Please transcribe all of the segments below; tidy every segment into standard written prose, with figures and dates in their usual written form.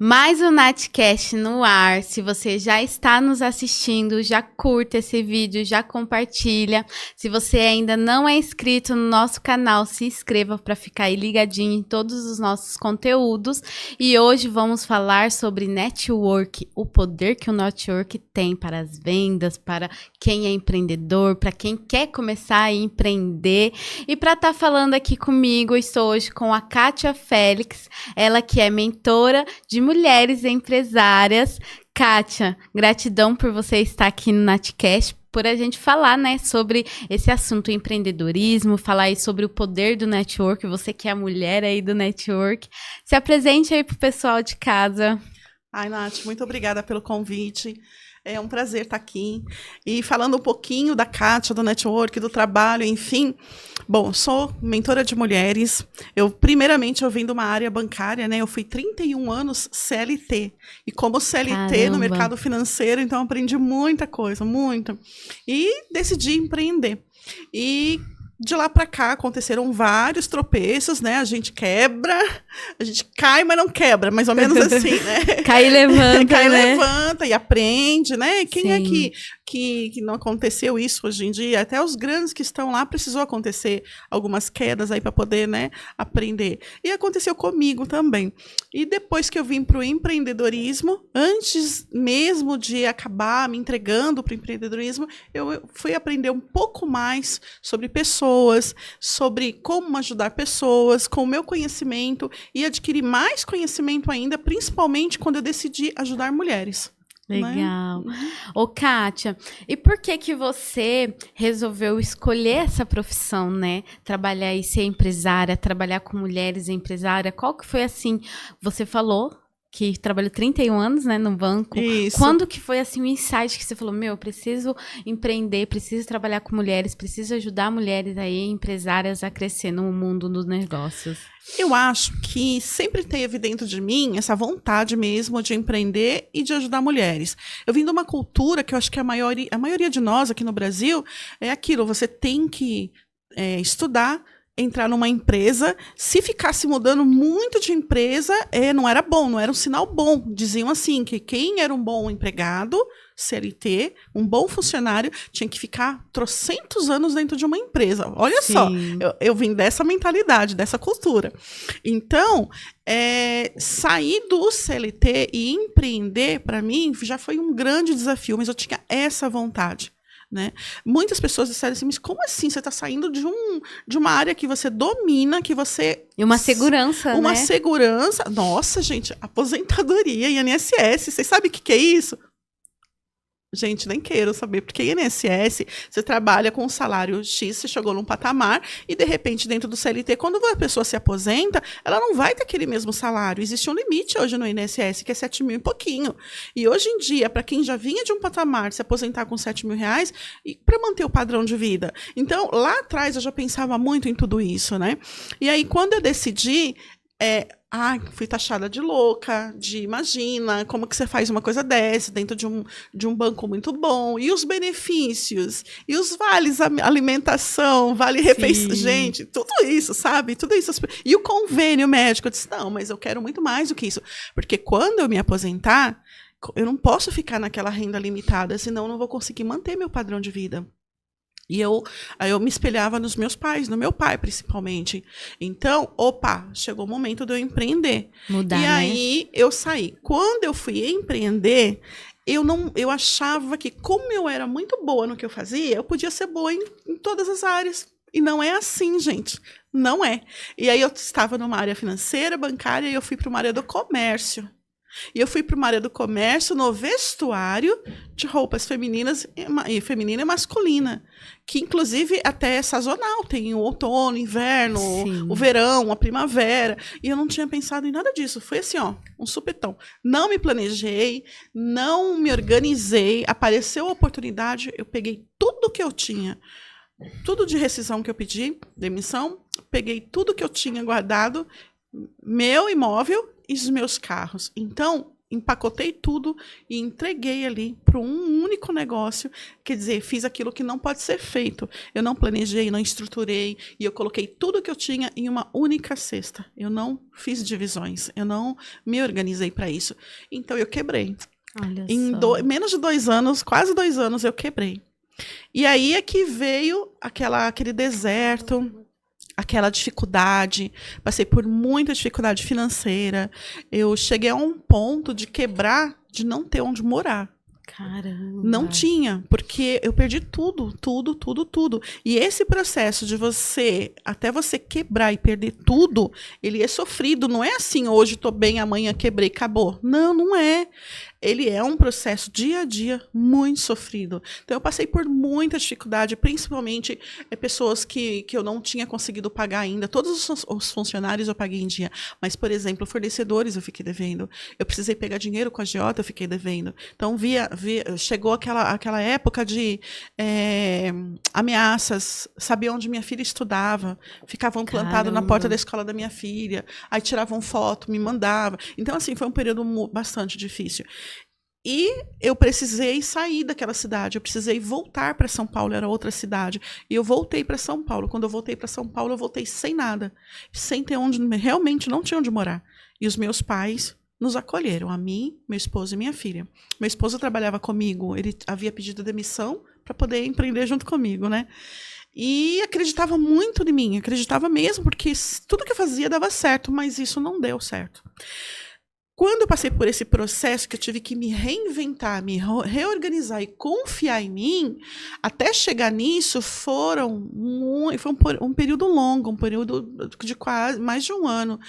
Mais um Natcast no ar. Se você já está nos assistindo, já curta esse vídeo, já compartilha. Se você ainda não é inscrito no nosso canal, se inscreva para ficar aí ligadinho em todos os nossos conteúdos. E hoje vamos falar sobre network, o poder que o network tem para as vendas, para quem é empreendedor, para quem quer começar a empreender. E para estar falando aqui comigo, eu estou hoje com a Kátia Félix, ela que é mentora de mulheres empresárias. Kátia, gratidão por você estar aqui no Natcast, por a gente falar, né, sobre esse assunto empreendedorismo, falar aí sobre o poder do network, você que é a mulher aí do network. Se apresente aí pro pessoal de casa. Ai, Nath, muito obrigada pelo convite. É um prazer estar aqui. E falando um pouquinho da Kátia, do network, do trabalho, enfim. Bom, sou mentora de mulheres. Primeiramente, eu vim de uma área bancária, né? Eu fui 31 anos CLT. E como CLT Caramba. no mercado financeiro, então aprendi muita coisa, muita. E decidi empreender. E de lá para cá aconteceram vários tropeços, né? A gente quebra, a gente cai, mas não quebra, mais ou menos assim, né? Cai e levanta, Cai e né? levanta e aprende, né? Quem Sim. é que não aconteceu isso hoje em dia? Até os grandes que estão lá precisou acontecer algumas quedas aí para poder, né, aprender. E aconteceu comigo também. E depois que eu vim para o empreendedorismo, antes mesmo de acabar me entregando para o empreendedorismo, eu fui aprender um pouco mais sobre pessoas, sobre como ajudar pessoas, com o meu conhecimento e adquirir mais conhecimento ainda, principalmente quando eu decidi ajudar mulheres. Legal. Né? Ô, Kátia, e por que você resolveu escolher essa profissão, né? Trabalhar e ser empresária, trabalhar com mulheres empresárias. Qual que foi, assim, você falou que trabalhou 31 anos, né, no banco. Isso. Quando que foi, assim, o insight que você falou, eu preciso empreender, preciso trabalhar com mulheres, preciso ajudar mulheres aí, empresárias, a crescer no mundo dos negócios? Eu acho que sempre teve dentro de mim essa vontade mesmo de empreender e de ajudar mulheres. Eu vim de uma cultura que eu acho que a maioria de nós aqui no Brasil é aquilo, você tem que estudar, entrar numa empresa, se ficasse mudando muito de empresa, não era bom, não era um sinal bom. Diziam assim, que quem era um bom empregado, CLT, um bom funcionário, tinha que ficar trocentos anos dentro de uma empresa. Olha Sim. só, eu vim dessa mentalidade, dessa cultura. Então, sair do CLT e empreender, para mim, já foi um grande desafio, mas eu tinha essa vontade. Né? Muitas pessoas disseram assim, mas como assim? Você está saindo de uma área que você domina, que você... E uma segurança, Uma né? segurança. Nossa, gente, aposentadoria, INSS, vocês sabem o que é isso? Gente, nem quero saber, porque INSS, você trabalha com um salário X, você chegou num patamar, e de repente, dentro do CLT, quando a pessoa se aposenta, ela não vai ter aquele mesmo salário. Existe um limite hoje no INSS, que é 7 mil e pouquinho. E hoje em dia, para quem já vinha de um patamar, se aposentar com 7 mil reais, para manter o padrão de vida. Então, lá atrás, eu já pensava muito em tudo isso, né? E aí, quando eu decidi... fui taxada de louca, imagina, como que você faz uma coisa dessa dentro de um banco muito bom, e os benefícios, e os vales alimentação, vale refeição, gente, tudo isso, sabe? Tudo isso. E o convênio médico, eu disse, não, mas eu quero muito mais do que isso, porque quando eu me aposentar, eu não posso ficar naquela renda limitada, senão eu não vou conseguir manter meu padrão de vida. E aí eu me espelhava nos meus pais, no meu pai, principalmente. Então, chegou o momento de eu empreender. Mudar, e né? aí eu saí. Quando eu fui empreender, eu achava que, como eu era muito boa no que eu fazia, eu podia ser boa em todas as áreas. E não é assim, gente. Não é. E aí eu estava numa área financeira, bancária, e eu fui para uma área do comércio. E eu fui para uma área do comércio no vestuário de roupas femininas e feminina e masculina, que inclusive até é sazonal, tem o outono, inverno, Sim. o verão, a primavera, e eu não tinha pensado em nada disso, foi assim, um supetão. Não me planejei, não me organizei, apareceu a oportunidade, eu peguei tudo que eu tinha, tudo de rescisão que eu pedi, demissão, peguei tudo que eu tinha guardado, meu imóvel e os meus carros. Então, empacotei tudo e entreguei ali para um único negócio. Quer dizer, fiz aquilo que não pode ser feito. Eu não planejei, não estruturei, e eu coloquei tudo que eu tinha em uma única cesta. Eu não fiz divisões, eu não me organizei para isso. Então, eu quebrei. Olha Em só. menos de 2 anos, quase 2 anos, eu quebrei. E aí é que veio aquele deserto, aquela dificuldade. Passei por muita dificuldade financeira. Eu cheguei a um ponto de quebrar, de não ter onde morar. Caramba. Não tinha, porque eu perdi tudo, tudo, tudo, tudo. E esse processo de até você quebrar e perder tudo, ele é sofrido. Não é assim, hoje estou bem, amanhã quebrei, acabou. Não, não é. Ele é um processo dia a dia muito sofrido. Então, eu passei por muita dificuldade, principalmente pessoas que eu não tinha conseguido pagar ainda. Todos os funcionários eu paguei em dia. Mas, por exemplo, fornecedores eu fiquei devendo. Eu precisei pegar dinheiro com a agiota, eu fiquei devendo. Então, chegou aquela época de ameaças, sabia onde minha filha estudava, ficavam plantados na porta da escola da minha filha, aí tiravam foto, me mandavam. Então, assim, foi um período bastante difícil. E eu precisei sair daquela cidade, eu precisei voltar para São Paulo, era outra cidade. E eu voltei para São Paulo. Quando eu voltei para São Paulo, eu voltei sem nada, sem ter onde, realmente não tinha onde morar. E os meus pais nos acolheram, a mim, meu esposo e minha filha. Meu esposo trabalhava comigo, ele havia pedido demissão para poder empreender junto comigo, né? E acreditava muito em mim, acreditava mesmo, porque tudo que eu fazia dava certo, mas isso não deu certo. Quando eu passei por esse processo que eu tive que me reinventar, me reorganizar e confiar em mim, até chegar nisso foi um período longo, um período de quase mais de 1 ano.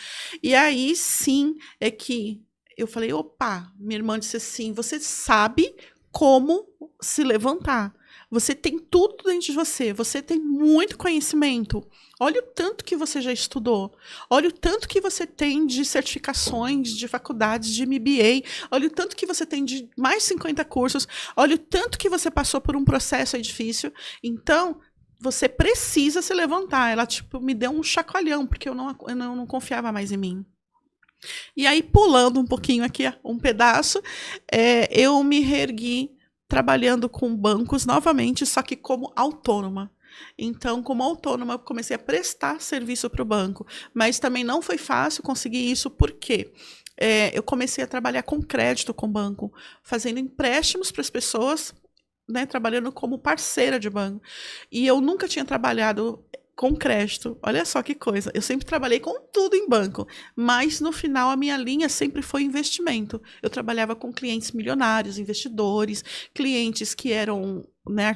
E aí sim é que eu falei, opa, minha irmã disse assim, você sabe como se levantar. Você tem tudo dentro de você, você tem muito conhecimento. Olha o tanto que você já estudou. Olha o tanto que você tem de certificações, de faculdades, de MBA. Olha o tanto que você tem de mais 50 cursos. Olha o tanto que você passou por um processo aí difícil. Então, você precisa se levantar. Ela, me deu um chacoalhão, porque eu não confiava mais em mim. E aí, pulando um pouquinho aqui, um pedaço, eu me reergui trabalhando com bancos novamente, só que como autônoma. Então, como autônoma, eu comecei a prestar serviço para o banco. Mas também não foi fácil conseguir isso, porque eu comecei a trabalhar com crédito com o banco, fazendo empréstimos para as pessoas, né, trabalhando como parceira de banco. E eu nunca tinha trabalhado com crédito. Olha só que coisa. Eu sempre trabalhei com tudo em banco, mas no final a minha linha sempre foi investimento. Eu trabalhava com clientes milionários, investidores, clientes que eram, né,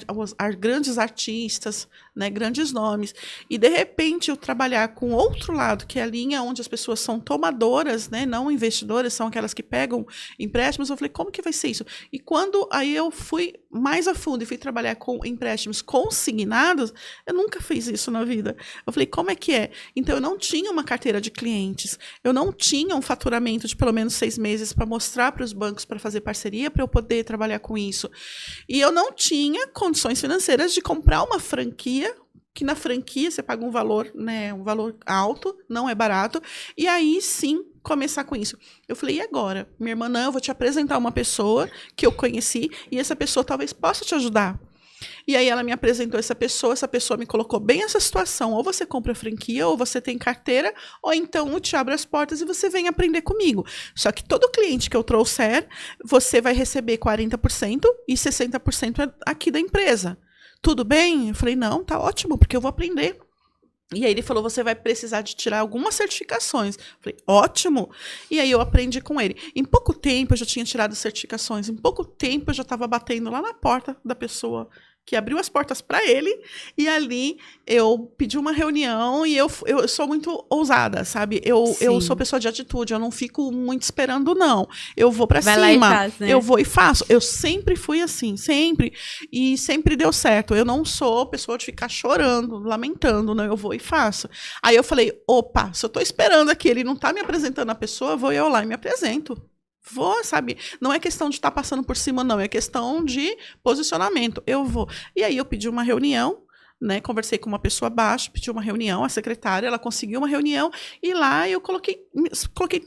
grandes artistas, né, grandes nomes. E de repente eu trabalhar com outro lado, que é a linha onde as pessoas são tomadoras, né, não investidoras, são aquelas que pegam empréstimos. Eu falei, como que vai ser isso? E quando aí eu fui mais a fundo e fui trabalhar com empréstimos consignados, eu nunca fiz isso na vida. Eu falei, como é que é? Então eu não tinha uma carteira de clientes, eu não tinha um faturamento de pelo menos 6 meses para mostrar para os bancos para fazer parceria, para eu poder trabalhar com isso. E eu não tinha condições financeiras de comprar uma franquia, que na franquia você paga um valor, né, um valor alto, não é barato, e aí sim começar com isso. Eu falei, e agora? Minha irmã, não, eu vou te apresentar uma pessoa que eu conheci, e essa pessoa talvez possa te ajudar. E aí ela me apresentou essa pessoa me colocou bem essa situação, ou você compra franquia, ou você tem carteira, ou então eu te abro as portas e você vem aprender comigo. Só que todo cliente que eu trouxer, você vai receber 40% e 60% é aqui da empresa. Tudo bem? Eu falei, não, tá ótimo, porque eu vou aprender. E aí ele falou, você vai precisar de tirar algumas certificações. Eu falei, ótimo. E aí eu aprendi com ele. Em pouco tempo eu já tinha tirado certificações. Em pouco tempo eu já estava batendo lá na porta da pessoa que abriu as portas para ele, e ali eu pedi uma reunião, e eu sou muito ousada, sabe? Eu sou pessoa de atitude, eu não fico muito esperando, não. Eu vou para cima, lá e faz, né? Eu vou e faço. Eu sempre fui assim, sempre. E sempre deu certo. Eu não sou pessoa de ficar chorando, lamentando, não. Eu vou e faço. Aí eu falei, opa, se eu tô esperando aqui, ele não tá me apresentando a pessoa, vou eu lá e me apresento. Vou, sabe? Não é questão de estar passando por cima, não. É questão de posicionamento. Eu vou. E aí eu pedi uma reunião, né? Conversei com uma pessoa abaixo, pedi uma reunião, a secretária, ela conseguiu uma reunião, e lá eu coloquei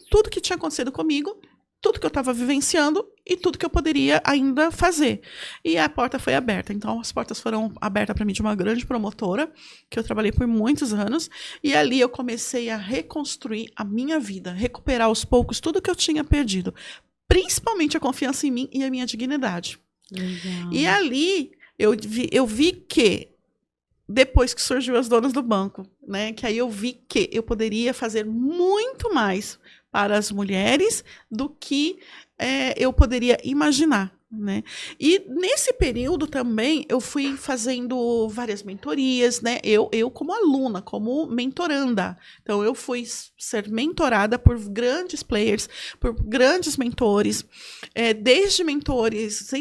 tudo que tinha acontecido comigo tudo que eu estava vivenciando e tudo que eu poderia ainda fazer. E a porta foi aberta. Então, as portas foram abertas para mim de uma grande promotora, que eu trabalhei por muitos anos, e ali eu comecei a reconstruir a minha vida, recuperar aos poucos tudo que eu tinha perdido, principalmente a confiança em mim e a minha dignidade. Legal. E ali eu vi que depois que surgiu as donas do banco, né? Que aí eu vi que eu poderia fazer muito mais para as mulheres do que eu poderia imaginar, né? E nesse período também eu fui fazendo várias mentorias, né? Eu como aluna, como mentoranda. Então eu fui ser mentorada por grandes players, por grandes mentores, desde mentorias,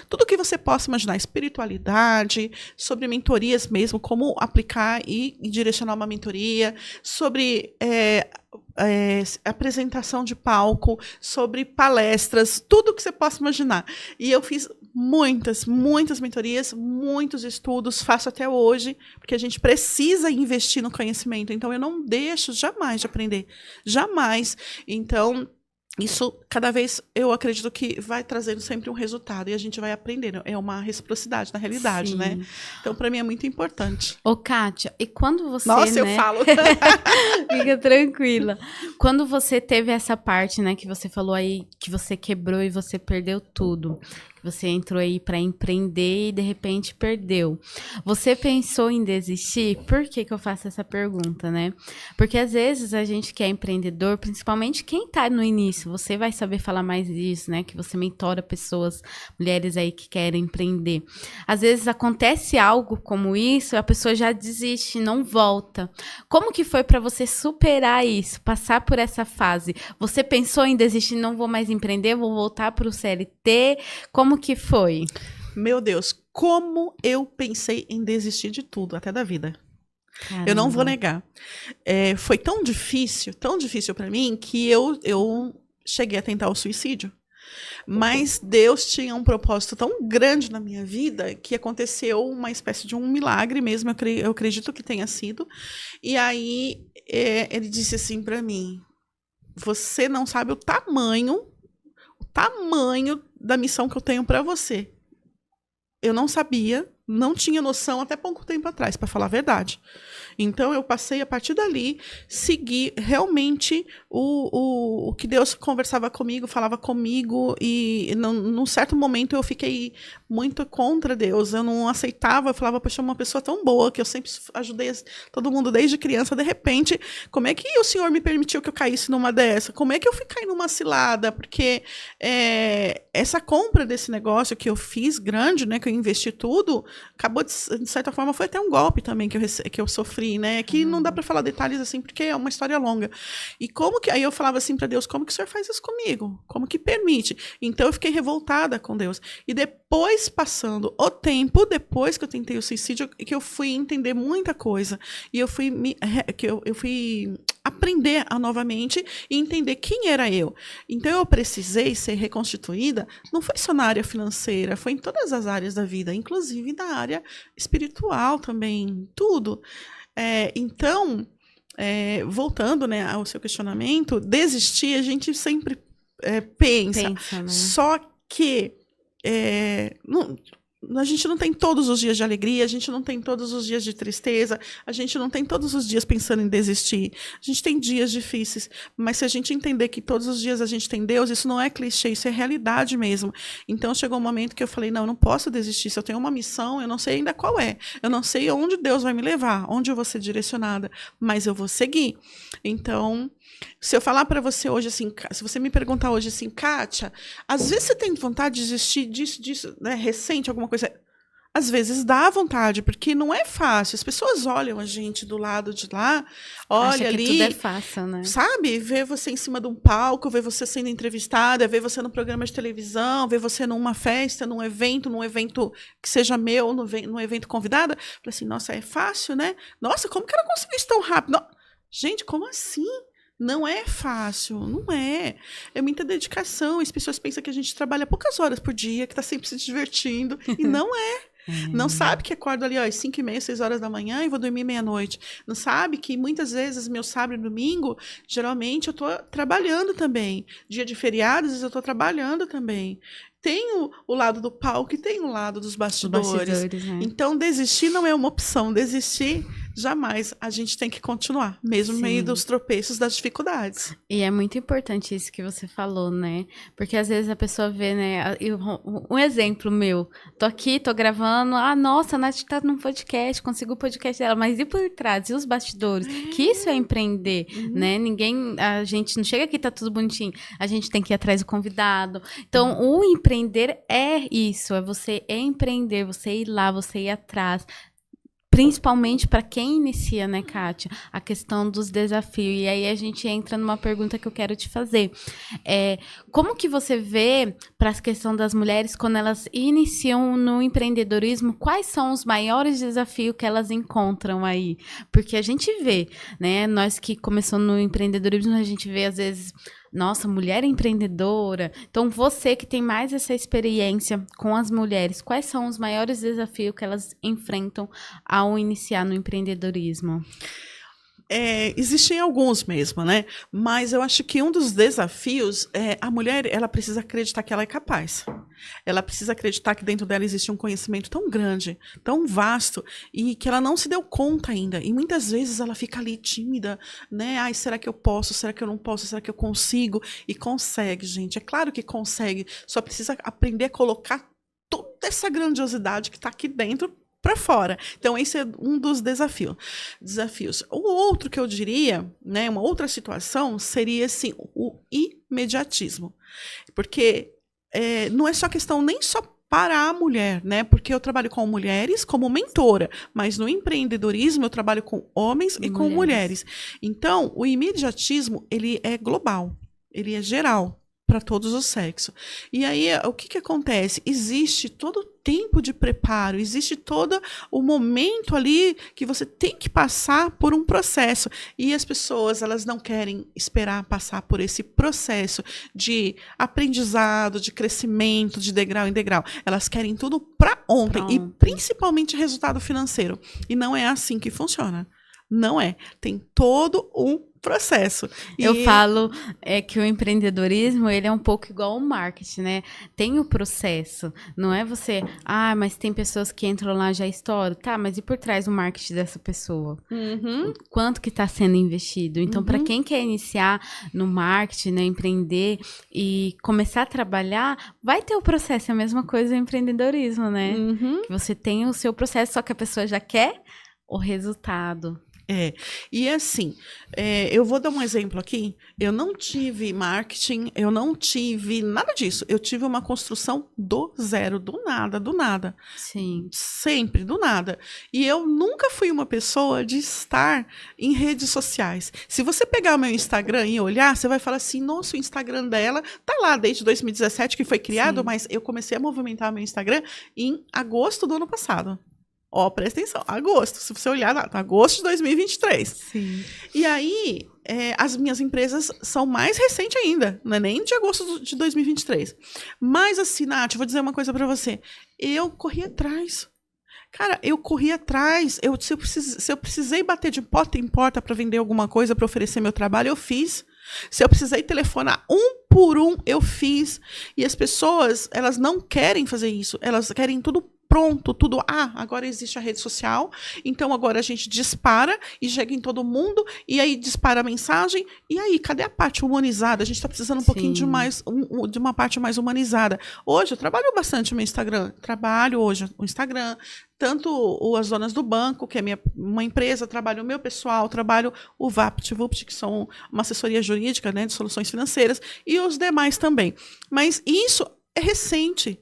tudo que você possa imaginar, espiritualidade, sobre mentorias mesmo, como aplicar e direcionar uma mentoria, sobre apresentação de palco, sobre palestras, tudo que você possa imaginar. E eu fiz muitas mentorias, muitos estudos, faço até hoje, porque a gente precisa investir no conhecimento. Então, eu não deixo jamais de aprender. Jamais. Então, isso, cada vez, eu acredito que vai trazendo sempre um resultado e a gente vai aprendendo. É uma reciprocidade, na realidade, Sim. né? Então, para mim, é muito importante. Ô, Kátia, e quando você, Nossa, né? eu falo. Fica tranquila. Quando você teve essa parte, né, que você falou aí, que você quebrou e você perdeu tudo. Você entrou aí para empreender e de repente perdeu. Você pensou em desistir? Por que que eu faço essa pergunta, né? Porque às vezes a gente que é empreendedor, principalmente quem tá no início, você vai saber falar mais disso, né? Que você mentora pessoas, mulheres aí que querem empreender. Às vezes acontece algo como isso, a pessoa já desiste, não volta. Como que foi para você superar isso, passar por essa fase? Você pensou em desistir, não vou mais empreender, vou voltar para o CLT? Como que foi? Meu Deus, como eu pensei em desistir de tudo, até da vida. Caramba. Eu não vou negar. Foi tão difícil para mim, que eu cheguei a tentar o suicídio. Mas Deus tinha um propósito tão grande na minha vida que aconteceu uma espécie de um milagre mesmo, eu acredito que tenha sido. E aí ele disse assim para mim: você não sabe o tamanho da missão que eu tenho para você. Eu não sabia, não tinha noção até pouco tempo atrás, para falar a verdade. Então, eu passei, a partir dali, seguir realmente o que Deus conversava comigo, falava comigo, e num certo momento eu fiquei muito contra Deus, eu não aceitava, eu falava, poxa, uma pessoa tão boa, que eu sempre ajudei todo mundo desde criança, de repente, como é que o Senhor me permitiu que eu caísse numa dessa? Como é que eu fui cair numa cilada? Porque essa compra desse negócio que eu fiz grande, né, que eu investi tudo, acabou, de certa forma, foi até um golpe também que eu sofri, né? Que não dá para falar detalhes assim, porque é uma história longa. E como que... Aí eu falava assim para Deus, como que o Senhor faz isso comigo? Como que permite? Então eu fiquei revoltada com Deus. E depois, passando o tempo, depois que eu tentei o suicídio, que eu fui entender muita coisa. E eu fui eu fui aprender novamente e entender quem era eu. Então eu precisei ser reconstituída, não foi só na área financeira, foi em todas as áreas da vida, inclusive na área espiritual também, tudo. Então, voltando, né, ao seu questionamento, desistir a gente sempre pensa, né? Só que a gente não tem todos os dias de alegria, a gente não tem todos os dias de tristeza, a gente não tem todos os dias pensando em desistir. A gente tem dias difíceis, mas se a gente entender que todos os dias a gente tem Deus, isso não é clichê, isso é realidade mesmo. Então chegou um momento que eu falei, não, eu não posso desistir, se eu tenho uma missão, eu não sei ainda qual é, eu não sei onde Deus vai me levar, onde eu vou ser direcionada, mas eu vou seguir. Então, se eu falar para você hoje assim, se você me perguntar hoje assim, Kátia, às vezes você tem vontade de desistir disso, né, recente, alguma coisa, às vezes dá vontade, porque não é fácil. As pessoas olham a gente do lado de lá, olha ali, tudo é fácil, né? Sabe? Ver você em cima de um palco, ver você sendo entrevistada, ver você no programa de televisão, ver você numa festa, num evento que seja meu, num evento convidada. Fala assim, nossa, é fácil, né? Nossa, como que ela conseguiu isso tão rápido? Não. Gente, como assim? Não é fácil, não é. É muita dedicação. As pessoas pensam que a gente trabalha poucas horas por dia, que está sempre se divertindo. E não é. Não sabe que acordo ali, ó, às 5h30, 6 horas da manhã e vou dormir meia-noite. Não sabe que muitas vezes, meu sábado e domingo, geralmente eu tô trabalhando também. Dia de feriado, às vezes eu tô trabalhando também. Tem o lado do palco e tem o lado dos bastidores. Né? Então, desistir não é uma opção. Desistir, jamais. A gente tem que continuar, mesmo no meio dos tropeços, das dificuldades. E é muito importante isso que você falou, né? Porque às vezes a pessoa vê, né? Um exemplo meu. Tô aqui, tô gravando. Ah, nossa, a Nath tá num podcast, consigo o podcast dela. Mas e por trás? E os bastidores? Que isso é empreender, né? A gente não chega aqui, tá tudo bonitinho. A gente tem que ir atrás do convidado. Então, o empreender é isso. É você empreender, você ir lá, você ir atrás. Principalmente para quem inicia, né, Kátia? A questão dos desafios. E aí a gente entra numa pergunta que eu quero te fazer. Como que você vê para a questão das mulheres quando elas iniciam no empreendedorismo? Quais são os maiores desafios que elas encontram aí? Porque a gente vê, né? Nós que começamos no empreendedorismo, a gente vê às vezes... Nossa, mulher empreendedora. Então, você que tem mais essa experiência com as mulheres, quais são os maiores desafios que elas enfrentam ao iniciar no empreendedorismo? Existem alguns mesmo, né? Mas eu acho que um dos desafios é a mulher, ela precisa acreditar que ela é capaz. Ela precisa acreditar que dentro dela existe um conhecimento tão grande, tão vasto, e que ela não se deu conta ainda. E muitas vezes ela fica ali tímida, né? Ai, será que eu posso? Será que eu não posso? Será que eu consigo? E consegue, gente. É claro que consegue. Só precisa aprender a colocar toda essa grandiosidade que está aqui dentro para fora. Então, esse é um dos desafios. O outro que eu diria, né, uma outra situação, seria assim, o imediatismo. Porque não é só questão nem só para a mulher, né? Porque eu trabalho com mulheres como mentora, mas no empreendedorismo eu trabalho com homens e com mulheres. Então, o imediatismo, ele é global, ele é geral para todos os sexos. E aí, o que acontece? Existe todo o tempo de preparo, existe todo o momento ali que você tem que passar por um processo. E as pessoas, elas não querem esperar passar por esse processo de aprendizado, de crescimento, de degrau em degrau. Elas querem tudo para ontem, e principalmente resultado financeiro. E não é assim que funciona. Não é. Tem todo um processo. Eu falo que o empreendedorismo, ele é um pouco igual ao marketing, né? Tem o processo. Não é você, mas tem pessoas que entram lá já estouram. Tá, mas e por trás do marketing dessa pessoa? Quanto que está sendo investido? Então, para quem quer iniciar no marketing, né, empreender e começar a trabalhar, vai ter o processo. É a mesma coisa do empreendedorismo, né? Que você tem o seu processo, só que a pessoa já quer o resultado. E assim, eu vou dar um exemplo aqui. Eu não tive marketing, eu não tive nada disso. Eu tive uma construção do zero, do nada. Sim. Sempre, do nada. E eu nunca fui uma pessoa de estar em redes sociais. Se você pegar o meu Instagram e olhar, você vai falar assim, nossa, o Instagram dela tá lá desde 2017 que foi criado, mas eu comecei a movimentar meu Instagram em agosto do ano passado. Ó, presta atenção, agosto, se você olhar, agosto de 2023. Sim. E aí, as minhas empresas são mais recentes ainda, não é nem de agosto de 2023. Mas assim, Nath, vou dizer uma coisa pra você. Eu corri atrás. Cara, eu corri atrás. Se eu precisei bater de porta em porta pra vender alguma coisa, pra oferecer meu trabalho, eu fiz. Se eu precisei telefonar um por um, eu fiz. E as pessoas, elas não querem fazer isso. Elas querem tudo pronto, tudo. Agora existe a rede social, então agora a gente dispara e chega em todo mundo, e aí dispara a mensagem, e aí, cadê a parte humanizada? A gente está precisando um pouquinho de mais, de uma parte mais humanizada. Hoje, eu trabalho bastante no meu Instagram, o Instagram, tanto as donas do banco, que é uma empresa, trabalho o meu pessoal, trabalho o VaptVupt, que são uma assessoria jurídica, né, de soluções financeiras, e os demais também. Mas isso é recente.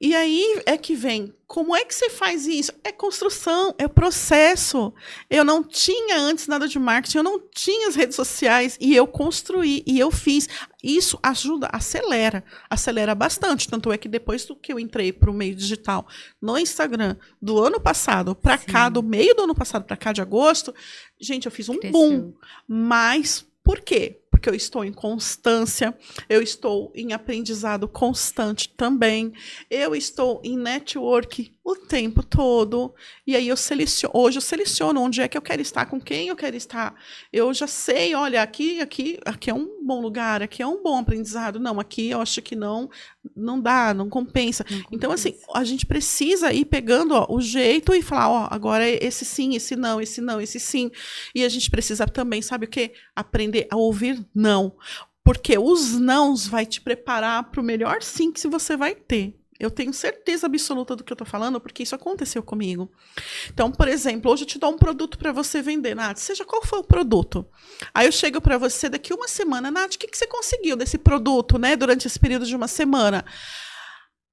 E aí é que vem, como é que você faz isso? É construção, é processo. Eu não tinha antes nada de marketing, eu não tinha as redes sociais, e eu construí, e eu fiz. Isso ajuda, acelera bastante. Tanto é que depois que eu entrei para o meio digital no Instagram do ano passado para cá, do meio do ano passado para cá, de agosto, gente, eu fiz um boom. Mas por quê? Porque eu estou em constância, eu estou em aprendizado constante também, eu estou em network O tempo todo. E aí hoje eu seleciono onde é que eu quero estar, com quem eu quero estar. Eu já sei, olha, aqui é um bom lugar, aqui é um bom aprendizado. Não, aqui eu acho que não dá, não compensa. Então, assim, a gente precisa ir pegando o jeito e falar, agora esse sim, esse não, esse não, esse sim. E a gente precisa também, sabe o quê? Aprender a ouvir não. Porque os nãos vai te preparar para o melhor sim que você vai ter. Eu tenho certeza absoluta do que eu tô falando, porque isso aconteceu comigo. Então, por exemplo, hoje eu te dou um produto para você vender, Nath, seja qual for o produto. Aí eu chego para você daqui uma semana, Nath, o que você conseguiu desse produto, né, durante esse período de uma semana?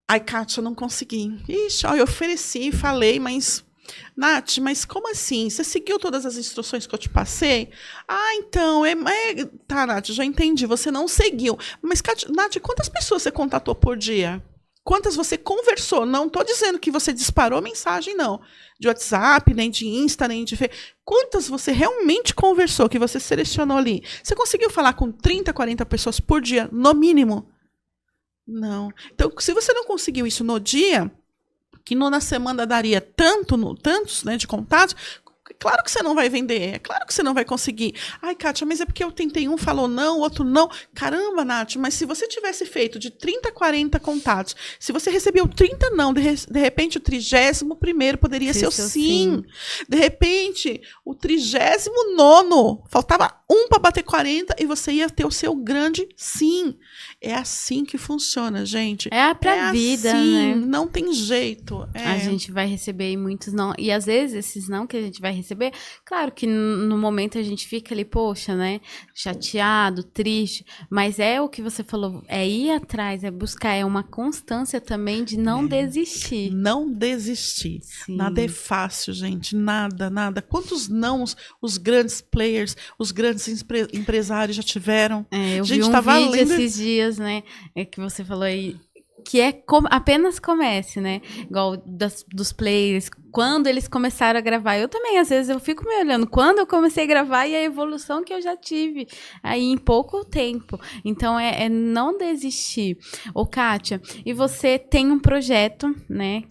Ai, Kátia, eu não consegui. Ixi, eu ofereci, falei, mas... Nath, mas como assim? Você seguiu todas as instruções que eu te passei? Ah, então, tá, Nath, já entendi, você não seguiu. Mas, Nath, quantas pessoas você contatou por dia? Quantas você conversou? Não estou dizendo que você disparou mensagem, não. De WhatsApp, nem de Insta, nem de... Quantas você realmente conversou, que você selecionou ali? Você conseguiu falar com 30, 40 pessoas por dia, no mínimo? Não. Então, se você não conseguiu isso no dia, que na semana daria tantos, né, de contatos... Claro que você não vai vender, é claro que você não vai conseguir. Ai, Kátia, mas é porque eu tentei, um falou não, o outro não. Caramba, Nath, mas se você tivesse feito de 30, 40 contatos, se você recebeu 30 não, de repente o 31º poderia ser o sim. De repente, o 39º, faltava um para bater 40 e você ia ter o seu grande sim. É assim que funciona, gente. É pra vida, assim, né? Não tem jeito. A gente vai receber muitos não. E às vezes esses não que a gente vai receber, claro que no momento a gente fica ali, poxa, né? Chateado, triste. Mas é o que você falou, é ir atrás, é buscar, é uma constância também de não desistir. Não desistir. Sim. Nada é fácil, gente. Nada, nada. Quantos nãos os grandes players, os grandes empresários já tiveram? Eu gente, vi um tava vídeo lendo... esses dias, né? Que você falou aí. Que é apenas comece, né? Igual dos players, quando eles começaram a gravar. Eu também, às vezes, eu fico me olhando quando eu comecei a gravar e a evolução que eu já tive aí em pouco tempo. Então, é não desistir. Ô, Kátia, e você tem um projeto, né?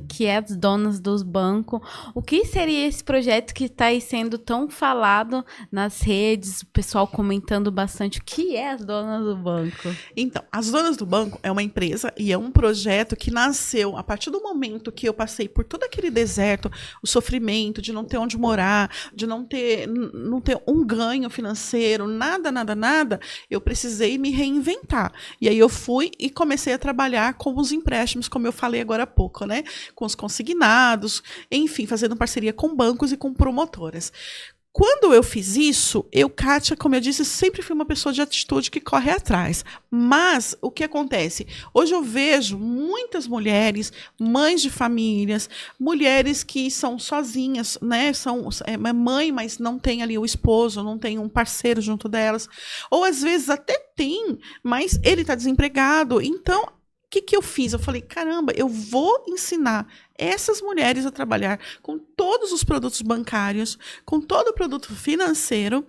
Que é as donas dos bancos. O que seria esse projeto que está aí sendo tão falado nas redes, o pessoal comentando bastante? O que é as donas do banco? Então, as donas do banco é uma empresa e é um projeto que nasceu a partir do momento que eu passei por todo aquele deserto, o sofrimento de não ter onde morar, de não ter um ganho financeiro, nada, eu precisei me reinventar. E aí eu fui e comecei a trabalhar com os empréstimos, como eu falei agora há pouco, né? Com os consignados, enfim, fazendo parceria com bancos e com promotoras. Quando eu fiz isso, Kátia, como eu disse, sempre fui uma pessoa de atitude que corre atrás. Mas o que acontece? Hoje eu vejo muitas mulheres, mães de famílias, mulheres que são sozinhas, né? São mãe, mas não tem ali o esposo, não tem um parceiro junto delas. Ou às vezes até tem, mas ele está desempregado. Então, o que eu fiz? Eu falei, caramba, eu vou ensinar essas mulheres a trabalhar com todos os produtos bancários, com todo o produto financeiro,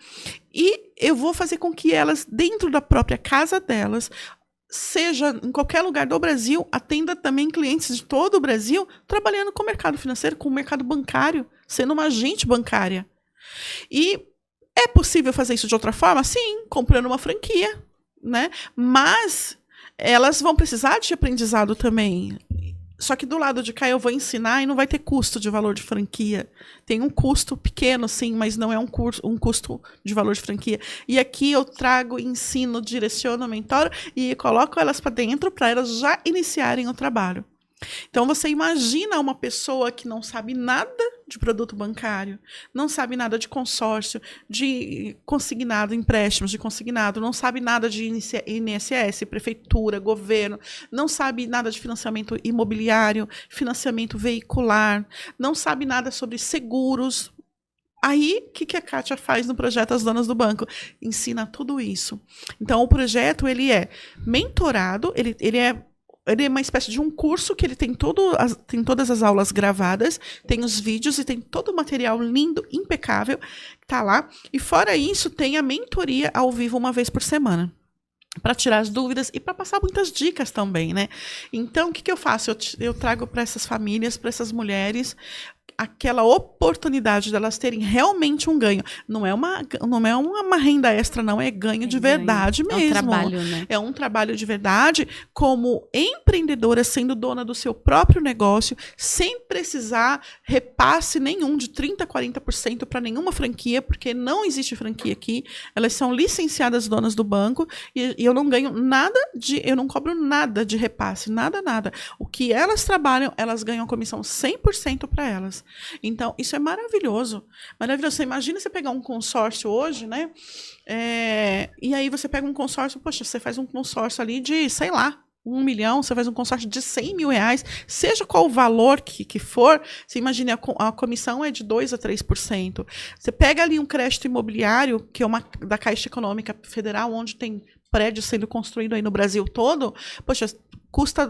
e eu vou fazer com que elas, dentro da própria casa delas, seja em qualquer lugar do Brasil, atenda também clientes de todo o Brasil, trabalhando com o mercado financeiro, com o mercado bancário, sendo uma agente bancária. E é possível fazer isso de outra forma? Sim, comprando uma franquia, né? Mas elas vão precisar de aprendizado também. Só que do lado de cá eu vou ensinar e não vai ter custo de valor de franquia. Tem um custo pequeno, sim, mas não é um custo de valor de franquia. E aqui eu trago, ensino, direciono, mentoro e coloco elas para dentro para elas já iniciarem o trabalho. Então, você imagina uma pessoa que não sabe nada de produto bancário, não sabe nada de consórcio, de consignado, empréstimos de consignado, não sabe nada de INSS, prefeitura, governo, não sabe nada de financiamento imobiliário, financiamento veicular, não sabe nada sobre seguros. Aí, o que a Kátia faz no projeto As Donas do Banco? Ensina tudo isso. Então, o projeto ele é mentorado, ele é uma espécie de um curso que ele tem todas as aulas gravadas, tem os vídeos e tem todo o material lindo, impecável, tá lá. E fora isso, tem a mentoria ao vivo uma vez por semana. para tirar as dúvidas e para passar muitas dicas também, né? Então, o que eu faço? Eu trago para essas famílias, para essas mulheres, aquela oportunidade delas terem realmente um ganho. Não é uma renda extra, não, é ganho de verdade mesmo. É um trabalho, né? É um trabalho de verdade, como empreendedora, sendo dona do seu próprio negócio, sem precisar repasse nenhum de 30%, 40% para nenhuma franquia, porque não existe franquia aqui. Elas são licenciadas donas do banco e eu não ganho nada eu não cobro nada de repasse, nada. O que elas trabalham, elas ganham a comissão 100% para elas. Então, isso é maravilhoso. Maravilhoso. Você imagina você pegar um consórcio hoje, né? E aí você pega um consórcio, poxa, você faz um consórcio ali de, sei lá, 1 milhão, você faz um consórcio de 100 mil reais, seja qual o valor que for, você imagina, a comissão é de 2% a 3%. Você pega ali um crédito imobiliário, que é da Caixa Econômica Federal, onde tem prédio sendo construído aí no Brasil todo, poxa, custa,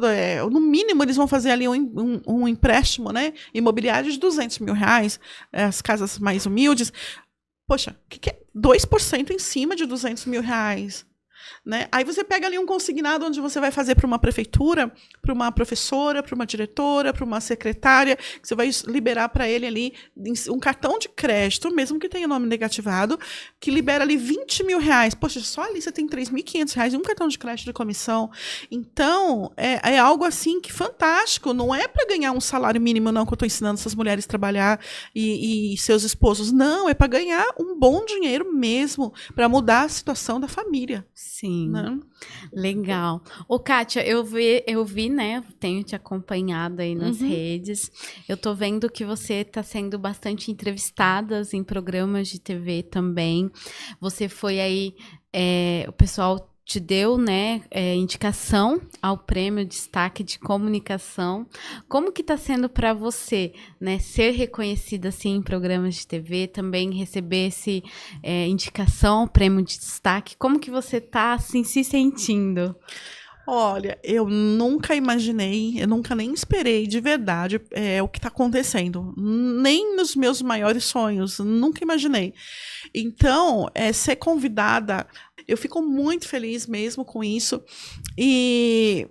no mínimo, eles vão fazer ali um empréstimo, né, imobiliário de 200 mil reais, as casas mais humildes. Poxa, o que é 2% em cima de 200 mil reais? Né? Aí você pega ali um consignado onde você vai fazer para uma prefeitura, para uma professora, para uma diretora, para uma secretária, que você vai liberar para ele ali um cartão de crédito, mesmo que tenha nome negativado, que libera ali 20 mil reais. Poxa, só ali você tem 3.500 reais e um cartão de crédito de comissão. Então, é algo assim que fantástico. Não é para ganhar um salário mínimo, não, que eu estou ensinando essas mulheres a trabalhar e seus esposos. Não, é para ganhar um bom dinheiro mesmo, para mudar a situação da família. Sim, Não? Legal. Ô, Kátia, eu vi, né, tenho te acompanhado aí nas redes, eu tô vendo que você tá sendo bastante entrevistada em programas de TV também, você foi aí, o pessoal te deu, né, indicação ao Prêmio Destaque de Comunicação. Como que tá sendo para você, né, ser reconhecida assim em programas de TV, também receber esse indicação ao Prêmio de Destaque? Como que você tá assim se sentindo? Olha, eu nunca imaginei, eu nunca nem esperei de verdade o que está acontecendo. Nem nos meus maiores sonhos, nunca imaginei. Então, ser convidada, eu fico muito feliz mesmo com isso. E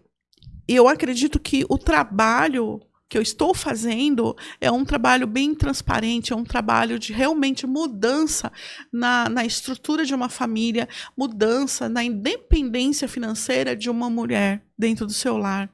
eu acredito que o trabalho que eu estou fazendo é um trabalho bem transparente, é um trabalho de realmente mudança na estrutura de uma família, mudança na independência financeira de uma mulher dentro do seu lar.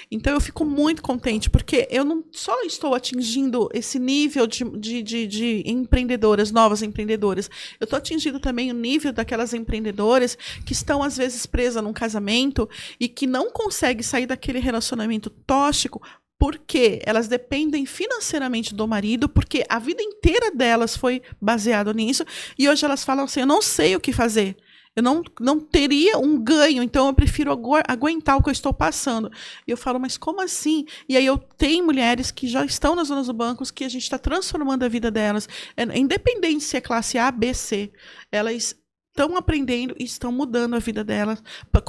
Então eu fico muito contente, porque eu não só estou atingindo esse nível de empreendedoras, novas empreendedoras, eu estou atingindo também o nível daquelas empreendedoras que estão às vezes presas num casamento e que não conseguem sair daquele relacionamento tóxico, porque elas dependem financeiramente do marido, porque a vida inteira delas foi baseada nisso, e hoje elas falam assim, eu não sei o que fazer, eu não teria um ganho, então eu prefiro aguentar o que eu estou passando. E eu falo, mas como assim? E aí eu tenho mulheres que já estão nas zonas do banco, que a gente está transformando a vida delas, independente se é classe A, B, C, elas estão aprendendo e estão mudando a vida delas,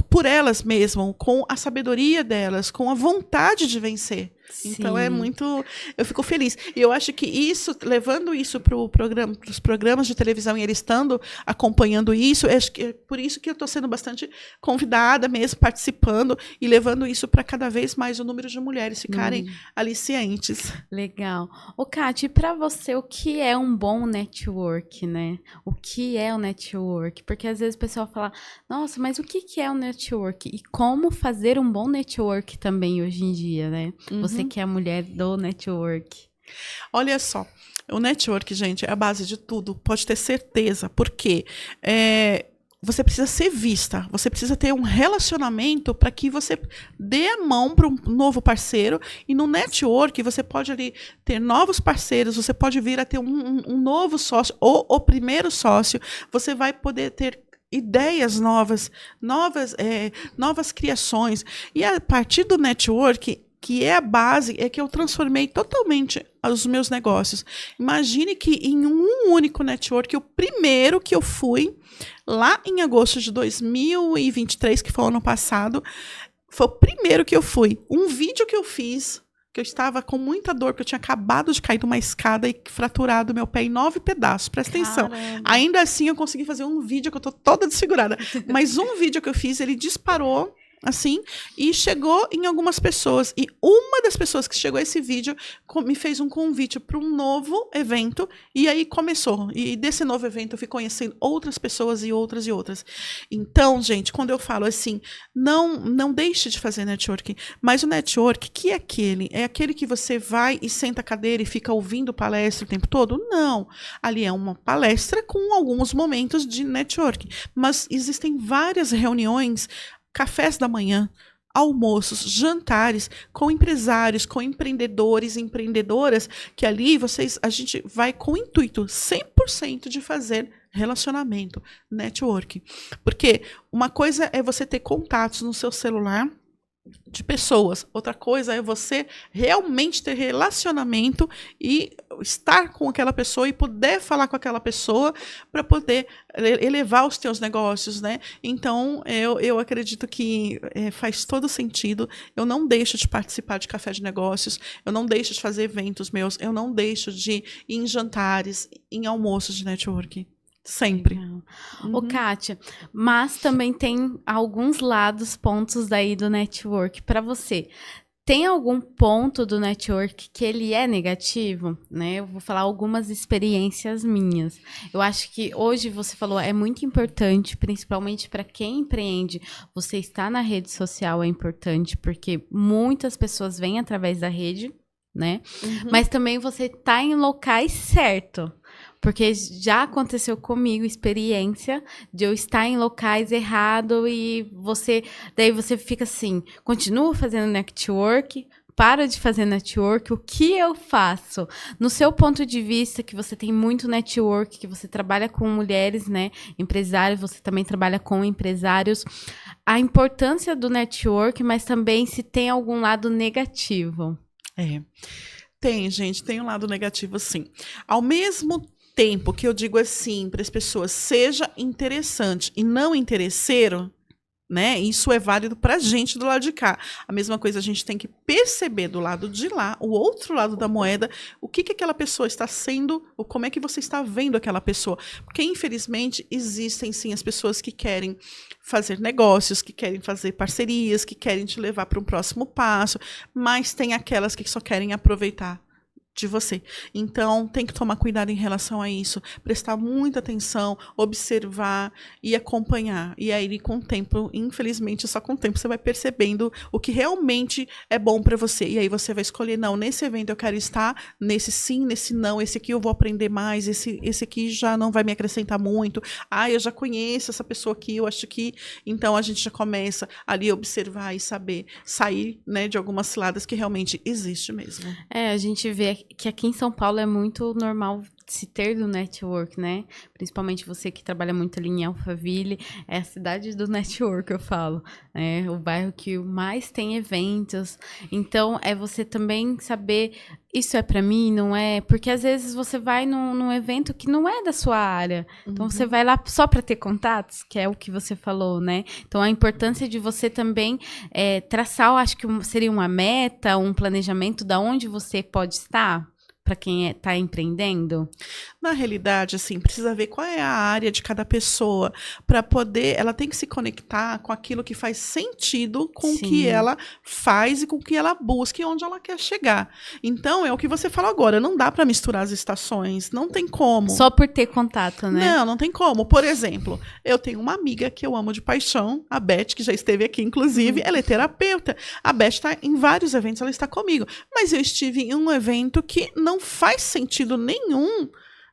por elas mesmas, com a sabedoria delas, com a vontade de vencer. Sim. Então eu fico feliz. E eu acho que isso, levando isso para os programas de televisão e eles estando acompanhando isso, acho que é por isso que eu estou sendo bastante convidada mesmo, participando e levando isso para cada vez mais o número de mulheres ficarem alicientes. Legal. Ô, Kátia, e para você, o que é um bom network, né? O que é o network? Porque às vezes o pessoal fala, nossa, mas o que é o network? E como fazer um bom network também hoje em dia, né? Você que é a mulher do network. Olha só, o network, gente, é a base de tudo, pode ter certeza, porque você precisa ser vista, você precisa ter um relacionamento para que você dê a mão para um novo parceiro, e no network você pode ali ter novos parceiros, você pode vir a ter um novo sócio, ou o primeiro sócio, você vai poder ter ideias novas criações, e a partir do network, que é a base, é que eu transformei totalmente os meus negócios. Imagine que em um único network, o primeiro que eu fui, lá em agosto de 2023, que foi o ano passado, foi o primeiro que eu fui. Um vídeo que eu fiz que eu estava com muita dor, porque eu tinha acabado de cair de uma escada e fraturado meu pé em 9 pedaços. Presta atenção. Ainda assim, eu consegui fazer um vídeo, que eu tô toda desfigurada. Mas um vídeo que eu fiz, ele disparou, assim, e chegou em algumas pessoas. E uma das pessoas que chegou a esse vídeo me fez um convite para um novo evento, e aí começou. E desse novo evento eu fui conhecendo outras pessoas e outras e outras. Então, gente, quando eu falo assim, não deixe de fazer networking, mas o network, que é aquele? É aquele que você vai e senta a cadeira e fica ouvindo palestra o tempo todo? Não. Ali é uma palestra com alguns momentos de networking. Mas existem várias reuniões, cafés da manhã, almoços, jantares com empresários, com empreendedores e empreendedoras, que ali a gente vai com o intuito 100% de fazer relacionamento, network. Porque uma coisa é você ter contatos no seu celular de pessoas, outra coisa é você realmente ter relacionamento e estar com aquela pessoa e poder falar com aquela pessoa para poder elevar os teus negócios, né? Então, eu acredito que faz todo sentido. Eu não deixo de participar de café de negócios, eu não deixo de fazer eventos meus, eu não deixo de ir em jantares, em almoços de networking. Sempre. Ô, Kátia, mas também tem alguns pontos daí do network para você. Tem algum ponto do network que ele é negativo, né? Eu vou falar algumas experiências minhas. Eu acho que hoje você falou, é muito importante, principalmente para quem empreende, você estar na rede social é importante, porque muitas pessoas vêm através da rede, né? Mas também você tá em locais certos. Porque já aconteceu comigo experiência de eu estar em locais errados e daí você fica assim, continua fazendo network, para de fazer network, o que eu faço? No seu ponto de vista, que você tem muito network, que você trabalha com mulheres, né, empresários, você também trabalha com empresários, a importância do network, mas também se tem algum lado negativo. Tem, gente, tem um lado negativo, sim. Ao mesmo tempo que eu digo assim para as pessoas, seja interessante e não interesseiro, né? Isso é válido para a gente do lado de cá. A mesma coisa a gente tem que perceber do lado de lá, o outro lado da moeda, o que aquela pessoa está sendo, ou como é que você está vendo aquela pessoa. Porque, infelizmente, existem sim as pessoas que querem fazer negócios, que querem fazer parcerias, que querem te levar para um próximo passo, mas tem aquelas que só querem aproveitar de você. Então, tem que tomar cuidado em relação a isso, prestar muita atenção, observar e acompanhar. E aí, com o tempo, infelizmente, só com o tempo você vai percebendo o que realmente é bom para você. E aí você vai escolher, não, nesse evento eu quero estar, nesse sim, nesse não, esse aqui eu vou aprender mais, esse aqui já não vai me acrescentar muito. Ah, eu já conheço essa pessoa aqui, eu acho que... Então, a gente já começa ali a observar e saber sair, né, de algumas ciladas que realmente existe mesmo. A gente vê que aqui em São Paulo é muito normal se ter do network, né? Principalmente você que trabalha muito ali em Alphaville, é a cidade do network, eu falo. É o bairro que mais tem eventos. Então, é você também saber, isso é pra mim, não é? Porque às vezes você vai num evento que não é da sua área. Então, você vai lá só pra ter contatos, que é o que você falou, né? Então, a importância de você também traçar, eu acho que seria uma meta, um planejamento da onde você pode estar, para quem está empreendendo? Na realidade, assim, precisa ver qual é a área de cada pessoa para poder, ela tem que se conectar com aquilo que faz sentido com o que ela faz e com o que ela busca e onde ela quer chegar. Então, é o que você falou agora, não dá para misturar as estações, não tem como. Só por ter contato, né? Não tem como. Por exemplo, eu tenho uma amiga que eu amo de paixão, a Beth, que já esteve aqui, inclusive, ela é terapeuta. A Beth está em vários eventos, ela está comigo. Mas eu estive em um evento que não faz sentido nenhum,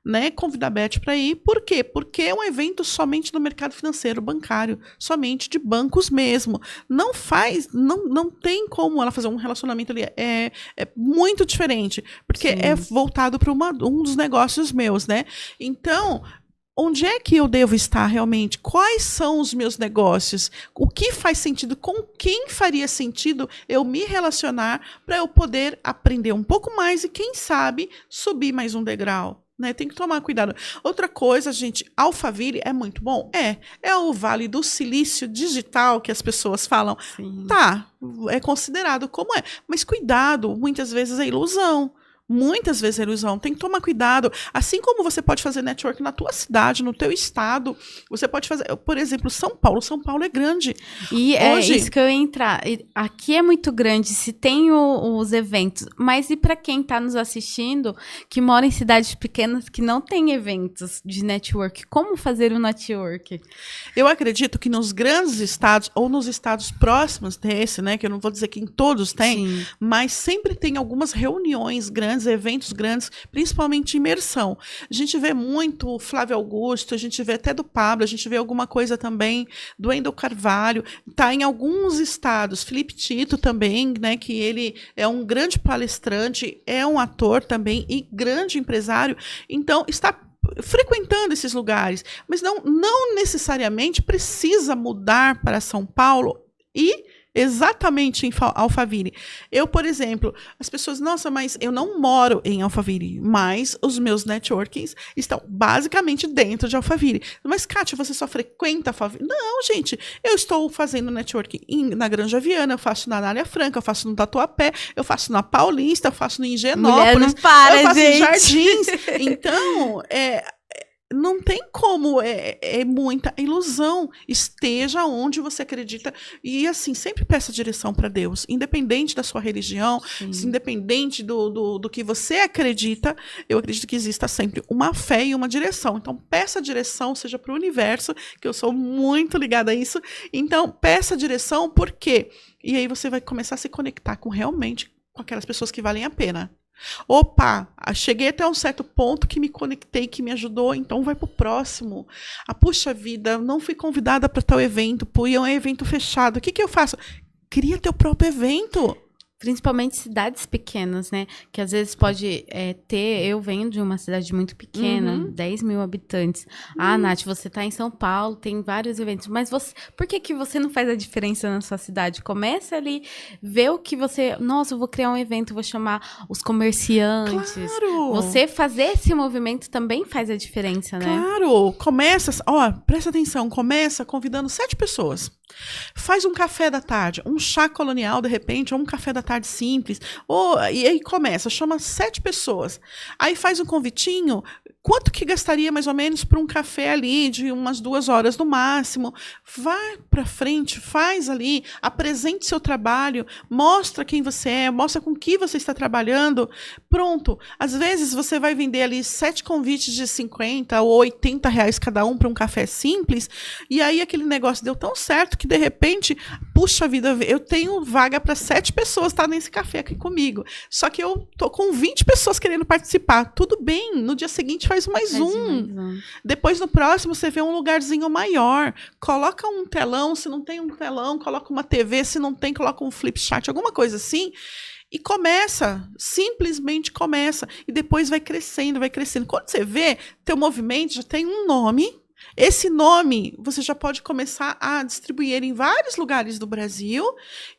né, convidar a Beth para ir. Por quê? Porque é um evento somente do mercado financeiro, bancário, somente de bancos mesmo. Não tem como ela fazer um relacionamento ali. É muito diferente, porque é voltado para um dos negócios meus, né? Então, onde é que eu devo estar realmente? Quais são os meus negócios? O que faz sentido? Com quem faria sentido eu me relacionar para eu poder aprender um pouco mais e, quem sabe, subir mais um degrau? né? Tem que tomar cuidado. Outra coisa, gente, Alphaville é muito bom? É o Vale do Silício Digital que as pessoas falam. Sim. Tá, é considerado como é. Mas cuidado, muitas vezes é ilusão. Muitas vezes é ilusão. Tem que tomar cuidado. Assim como você pode fazer network na tua cidade, no teu estado, você pode fazer, por exemplo, São Paulo. São Paulo é grande. E é isso que eu ia entrar. Aqui é muito grande, se tem os eventos, mas e para quem está nos assistindo, que mora em cidades pequenas que não tem eventos de network, como fazer um network? Eu acredito que nos grandes estados, ou nos estados próximos desse, né, que eu não vou dizer que em todos tem, Sim. mas sempre tem algumas reuniões grandes, eventos grandes, principalmente imersão. A gente vê muito Flávio Augusto, a gente vê até do Pablo, a gente vê alguma coisa também do Wendel Carvalho, tá em alguns estados, Felipe Tito também, né, que ele é um grande palestrante, é um ator também e grande empresário, então está frequentando esses lugares, mas não necessariamente precisa mudar para São Paulo e exatamente em Alphaville. Eu, por exemplo, as pessoas, nossa, mas eu não moro em Alphaville, mas os meus networkings estão basicamente dentro de Alphaville. Mas, Kátia, você só frequenta Alphaville? Não, gente, eu estou fazendo networking na Granja Viana, eu faço na Anália Franca, eu faço no Tatuapé, eu faço na Paulista, eu faço no Higienópolis, Mulher, não para, eu faço gente. em Jardins. Então, não tem como, é muita ilusão. Esteja onde você acredita. E assim, sempre peça direção para Deus. Independente da sua religião, independente do que você acredita, eu acredito que exista sempre uma fé e uma direção. Então, peça direção, seja para o universo, que eu sou muito ligada a isso. Então, peça direção, por quê? E aí você vai começar a se conectar realmente com aquelas pessoas que valem a pena. Opa, cheguei até um certo ponto que me conectei, que me ajudou, então vai pro próximo. Puxa vida, não fui convidada para tal evento, é um evento fechado. O que eu faço? Cria teu próprio evento. Principalmente cidades pequenas, né? Que às vezes pode ter... Eu venho de uma cidade muito pequena, 10 mil habitantes. Ah, Nath, você tá em São Paulo, tem vários eventos. Mas por que você não faz a diferença na sua cidade? Começa ali, vê o que você... Nossa, eu vou criar um evento, vou chamar os comerciantes. Claro! Você fazer esse movimento também faz a diferença, né? Claro! Começa... Presta atenção. Começa convidando 7 pessoas. Faz um café da tarde, um chá colonial, de repente, ou um café da tarde simples. E aí começa, chama 7 pessoas. Aí faz um convitinho. Quanto que gastaria, mais ou menos, para um café ali, de umas 2 horas no máximo? Vai para frente, faz ali, apresente seu trabalho, mostra quem você é, mostra com que você está trabalhando. Pronto. Às vezes você vai vender ali 7 convites de 50 ou 80 reais cada um para um café simples, e aí aquele negócio deu tão certo que, de repente, puxa vida, eu tenho vaga para 7 pessoas estar nesse café aqui comigo. Só que eu tô com 20 pessoas querendo participar. Tudo bem, no dia seguinte faz mais um. Depois, no próximo, você vê um lugarzinho maior. Coloca um telão, se não tem um telão, coloca uma TV, se não tem, coloca um flip chart, alguma coisa assim. E começa, simplesmente começa. E depois vai crescendo, vai crescendo. Quando você vê, teu movimento já tem um nome. Esse nome você já pode começar a distribuir em vários lugares do Brasil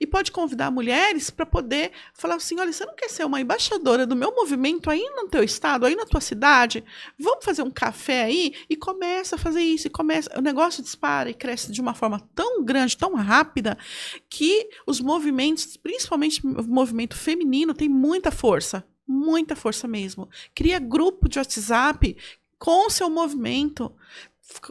e pode convidar mulheres para poder falar assim, olha, você não quer ser uma embaixadora do meu movimento aí no teu estado, aí na tua cidade? Vamos fazer um café aí? E começa a fazer isso, o negócio dispara e cresce de uma forma tão grande, tão rápida, que os movimentos, principalmente o movimento feminino, tem muita força mesmo. Cria grupo de WhatsApp com o seu movimento.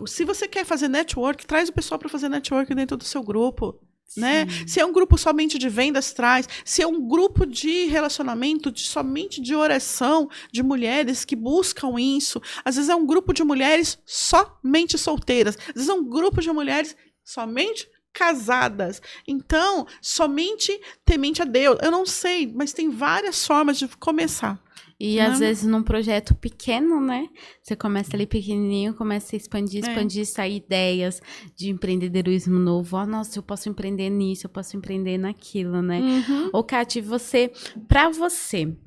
Se você quer fazer network, traz o pessoal para fazer network dentro do seu grupo. Né? Se é um grupo somente de vendas, traz. Se é um grupo de relacionamento, somente de oração, de mulheres que buscam isso. Às vezes é um grupo de mulheres somente solteiras. Às vezes é um grupo de mulheres somente casadas. Então, somente temente a Deus. Eu não sei, mas tem várias formas de começar. E às vezes num projeto pequeno, né? Você começa ali pequenininho, começa a expandir, sair ideias de empreendedorismo novo. Nossa, eu posso empreender nisso, eu posso empreender naquilo, né? Ô, Kati, pra você,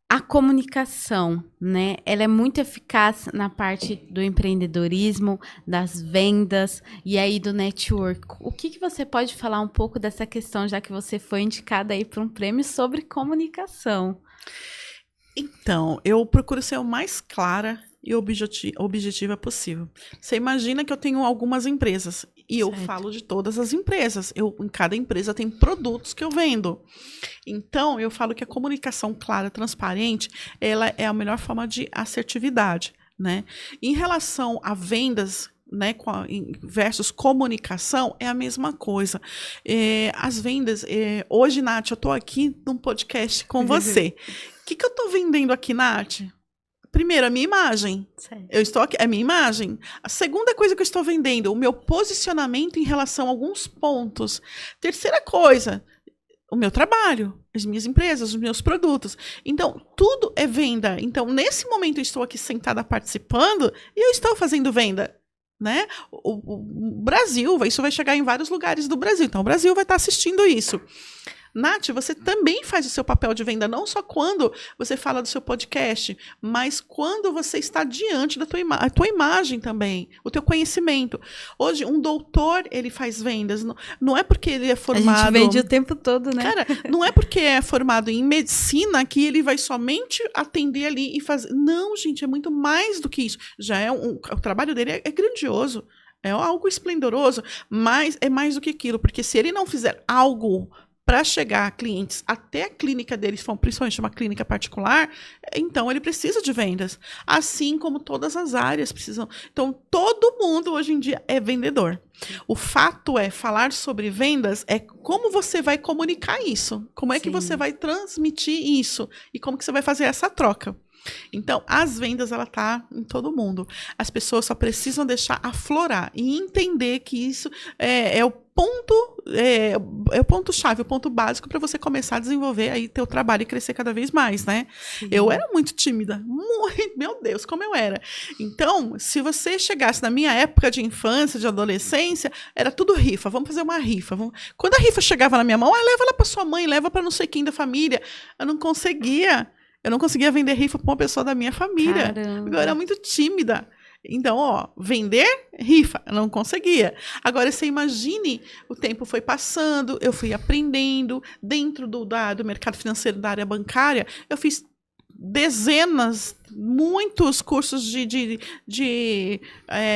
a comunicação, né? Ela é muito eficaz na parte do empreendedorismo, das vendas e aí do network. O que você pode falar um pouco dessa questão, já que você foi indicada aí para um prêmio sobre comunicação? Então, eu procuro ser o mais clara e objetiva possível. Você imagina que eu tenho algumas empresas e eu falo de todas as empresas. Em cada empresa tem produtos que eu vendo. Então, eu falo que a comunicação clara, transparente, ela é a melhor forma de assertividade, né? Em relação a vendas, né, versus comunicação, é a mesma coisa. As vendas, hoje, Nath, eu estou aqui num podcast com você. O que eu estou vendendo aqui, Nath? Primeiro, a minha imagem. Certo. Eu estou aqui, é a minha imagem. A segunda coisa que eu estou vendendo, o meu posicionamento em relação a alguns pontos. Terceira coisa, o meu trabalho, as minhas empresas, os meus produtos. Então, tudo é venda. Então, nesse momento, eu estou aqui sentada participando e eu estou fazendo venda. Né? O Brasil, isso vai chegar em vários lugares do Brasil. Então, o Brasil vai estar assistindo isso. Nath, você também faz o seu papel de venda, não só quando você fala do seu podcast, mas quando você está diante da tua imagem também, o teu conhecimento. Hoje, um doutor, ele faz vendas, não é porque ele é formado... A gente vende o tempo todo, né? Cara, não é porque é formado em medicina que ele vai somente atender ali e fazer... Não, gente, é muito mais do que isso. O trabalho dele é grandioso, é algo esplendoroso, mas é mais do que aquilo, porque se ele não fizer algo para chegar a clientes até a clínica deles, principalmente uma clínica particular, então ele precisa de vendas. Assim como todas as áreas precisam. Então, todo mundo hoje em dia é vendedor. O fato é, falar sobre vendas é como você vai comunicar isso. Como é que você vai transmitir isso? E como que você vai fazer essa troca? Então, as vendas, ela tá em todo mundo. As pessoas só precisam deixar aflorar e entender que isso é o ponto-chave, o ponto básico para você começar a desenvolver aí teu trabalho e crescer cada vez mais, né? Sim. Eu era muito tímida, meu Deus, como eu era. Então, se você chegasse na minha época de infância, de adolescência, era tudo rifa, vamos fazer uma rifa. Quando a rifa chegava na minha mão, leva ela para sua mãe, leva para não sei quem da família. Eu não conseguia vender rifa para uma pessoa da minha família. Caramba. Eu era muito tímida. Então, vender rifa, eu não conseguia. Agora, você imagine, o tempo foi passando, eu fui aprendendo, dentro do mercado financeiro, da área bancária, eu fiz muitos cursos de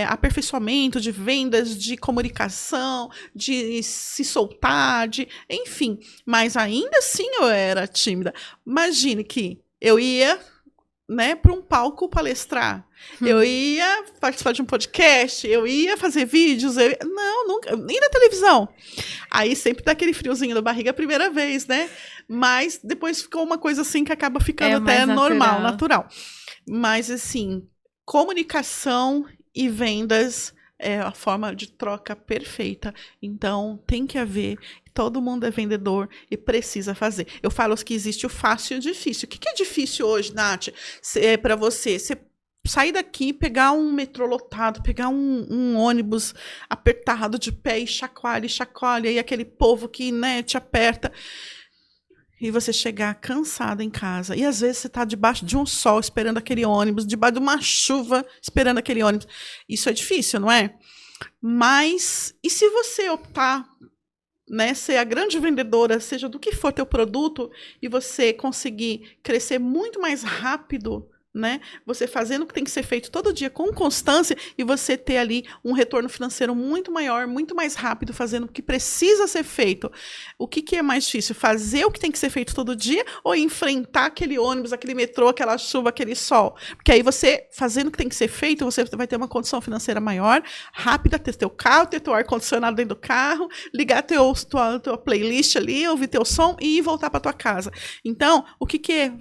aperfeiçoamento, de vendas, de comunicação, de se soltar, enfim. Mas ainda assim eu era tímida. Imagine que eu ia, né, para um palco palestrar. Eu ia participar de um podcast, eu ia fazer vídeos, não, nunca, nem na televisão. Aí sempre dá aquele friozinho na barriga a primeira vez, né? Mas depois ficou uma coisa assim que acaba ficando até normal, natural. Mas assim, comunicação e vendas é a forma de troca perfeita. Então, tem que haver. Todo mundo é vendedor e precisa fazer. Eu falo que existe o fácil e o difícil. O que é difícil hoje, Nath? Para você sair daqui, pegar um metrô lotado, pegar um ônibus apertado de pé e chacoalha, e aquele povo que, né, te aperta. E você chegar cansada em casa. E às vezes você está debaixo de um sol esperando aquele ônibus, debaixo de uma chuva esperando aquele ônibus. Isso é difícil, não é? Mas, e se você optar, né, ser a grande vendedora, seja do que for teu produto, e você conseguir crescer muito mais rápido, né? Você fazendo o que tem que ser feito todo dia com constância e você ter ali um retorno financeiro muito maior, muito mais rápido, fazendo o que precisa ser feito. O que é mais difícil? Fazer o que tem que ser feito todo dia ou enfrentar aquele ônibus, aquele metrô, aquela chuva, aquele sol? Porque aí você, fazendo o que tem que ser feito, você vai ter uma condição financeira maior, rápida, ter teu carro, ter teu ar-condicionado dentro do carro, ligar tua playlist ali, ouvir teu som e voltar para tua casa. Então, o que é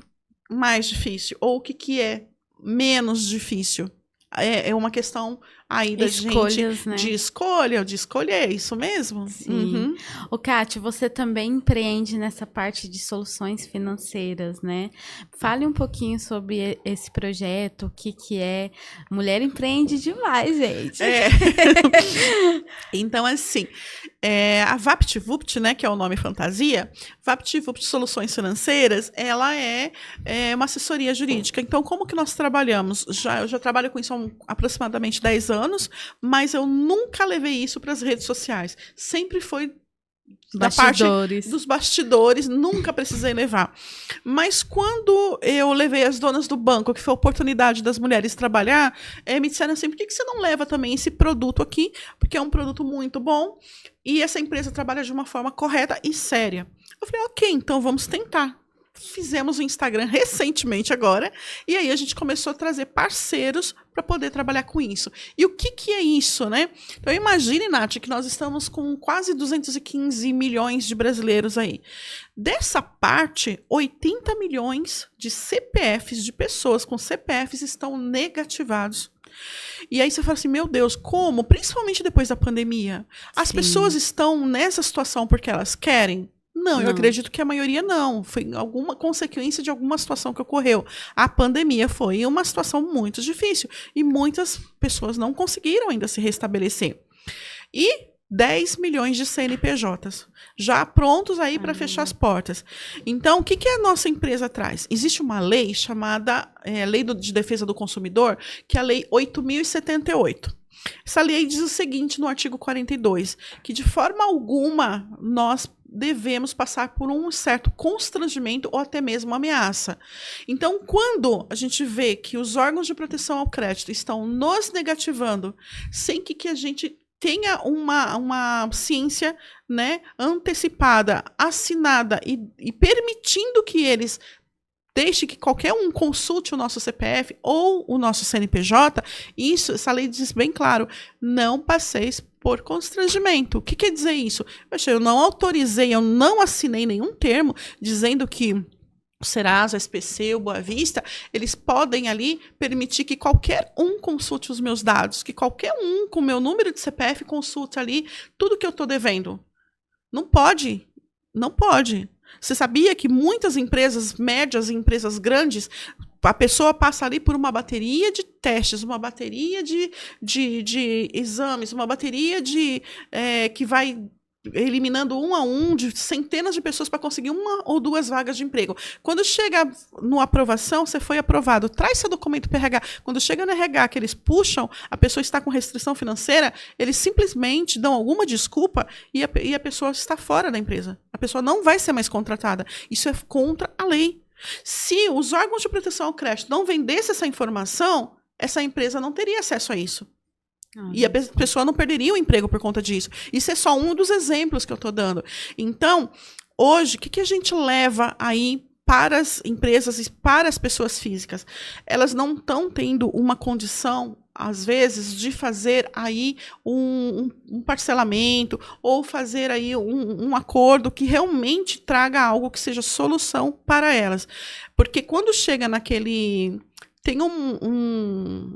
mais difícil ou o que é menos difícil? É uma questão aí da gente, né? De escolher, isso mesmo? Sim. Uhum. Ô, Kátia, você também empreende nessa parte de soluções financeiras, né? Fale um pouquinho sobre esse projeto, o que é. Mulher empreende demais, gente. Então, assim, a VaptVupt, né, que é o nome fantasia, VaptVupt Soluções Financeiras, ela é uma assessoria jurídica. Então, como que nós trabalhamos? Eu já trabalho com isso há aproximadamente 10 anos, mas eu nunca levei isso para as redes sociais. Sempre foi da parte Bastidores. dos bastidores, nunca precisei levar. Mas quando eu levei as donas do banco, que foi a oportunidade das mulheres trabalhar, me disseram assim, por que você não leva também esse produto aqui? Porque é um produto muito bom e essa empresa trabalha de uma forma correta e séria. Eu falei, ok, então vamos tentar. Fizemos o Instagram recentemente agora, e aí a gente começou a trazer parceiros para poder trabalhar com isso. E o que é isso, né? Então imagine, Nath, que nós estamos com quase 215 milhões de brasileiros aí. Dessa parte, 80 milhões de CPFs, de pessoas com CPFs estão negativados. E aí você fala assim, meu Deus, como? Principalmente depois da pandemia. As pessoas estão nessa situação porque elas querem? Não, eu acredito que a maioria não. Foi alguma consequência de alguma situação que ocorreu. A pandemia foi uma situação muito difícil e muitas pessoas não conseguiram ainda se restabelecer. E 10 milhões de CNPJs já prontos aí para fechar as portas. Então, o que a nossa empresa traz? Existe uma lei chamada Lei de Defesa do Consumidor, que é a Lei 8.078. Essa lei diz o seguinte no artigo 42, que de forma alguma nós devemos passar por um certo constrangimento ou até mesmo ameaça. Então, quando a gente vê que os órgãos de proteção ao crédito estão nos negativando, sem que a gente tenha uma ciência, né, antecipada, assinada e permitindo que eles deixe que qualquer um consulte o nosso CPF ou o nosso CNPJ, essa lei diz bem claro, não passeis por constrangimento. O que quer dizer isso? Eu não autorizei, eu não assinei nenhum termo dizendo que o Serasa, a SPC, o Boa Vista, eles podem ali permitir que qualquer um consulte os meus dados, que qualquer um com o meu número de CPF consulte ali tudo que eu estou devendo. Não pode. Não pode. Você sabia que muitas empresas médias e empresas grandes, a pessoa passa ali por uma bateria de testes, uma bateria de exames, uma bateria que vai eliminando um a um de centenas de pessoas para conseguir uma ou duas vagas de emprego. Quando chega no aprovação, você foi aprovado, traz seu documento para o RH. Quando chega no RH, que eles puxam, a pessoa está com restrição financeira, eles simplesmente dão alguma desculpa e a pessoa está fora da empresa. A pessoa não vai ser mais contratada. Isso é contra a lei. Se os órgãos de proteção ao crédito não vendessem essa informação, essa empresa não teria acesso a isso. E a pessoa não perderia o emprego por conta disso. Isso é só um dos exemplos que eu estou dando. Então, hoje, o que a gente leva aí para as empresas e para as pessoas físicas? Elas não estão tendo uma condição, às vezes, de fazer aí um parcelamento ou fazer aí um acordo que realmente traga algo que seja solução para elas. Porque quando chega naquele... Tem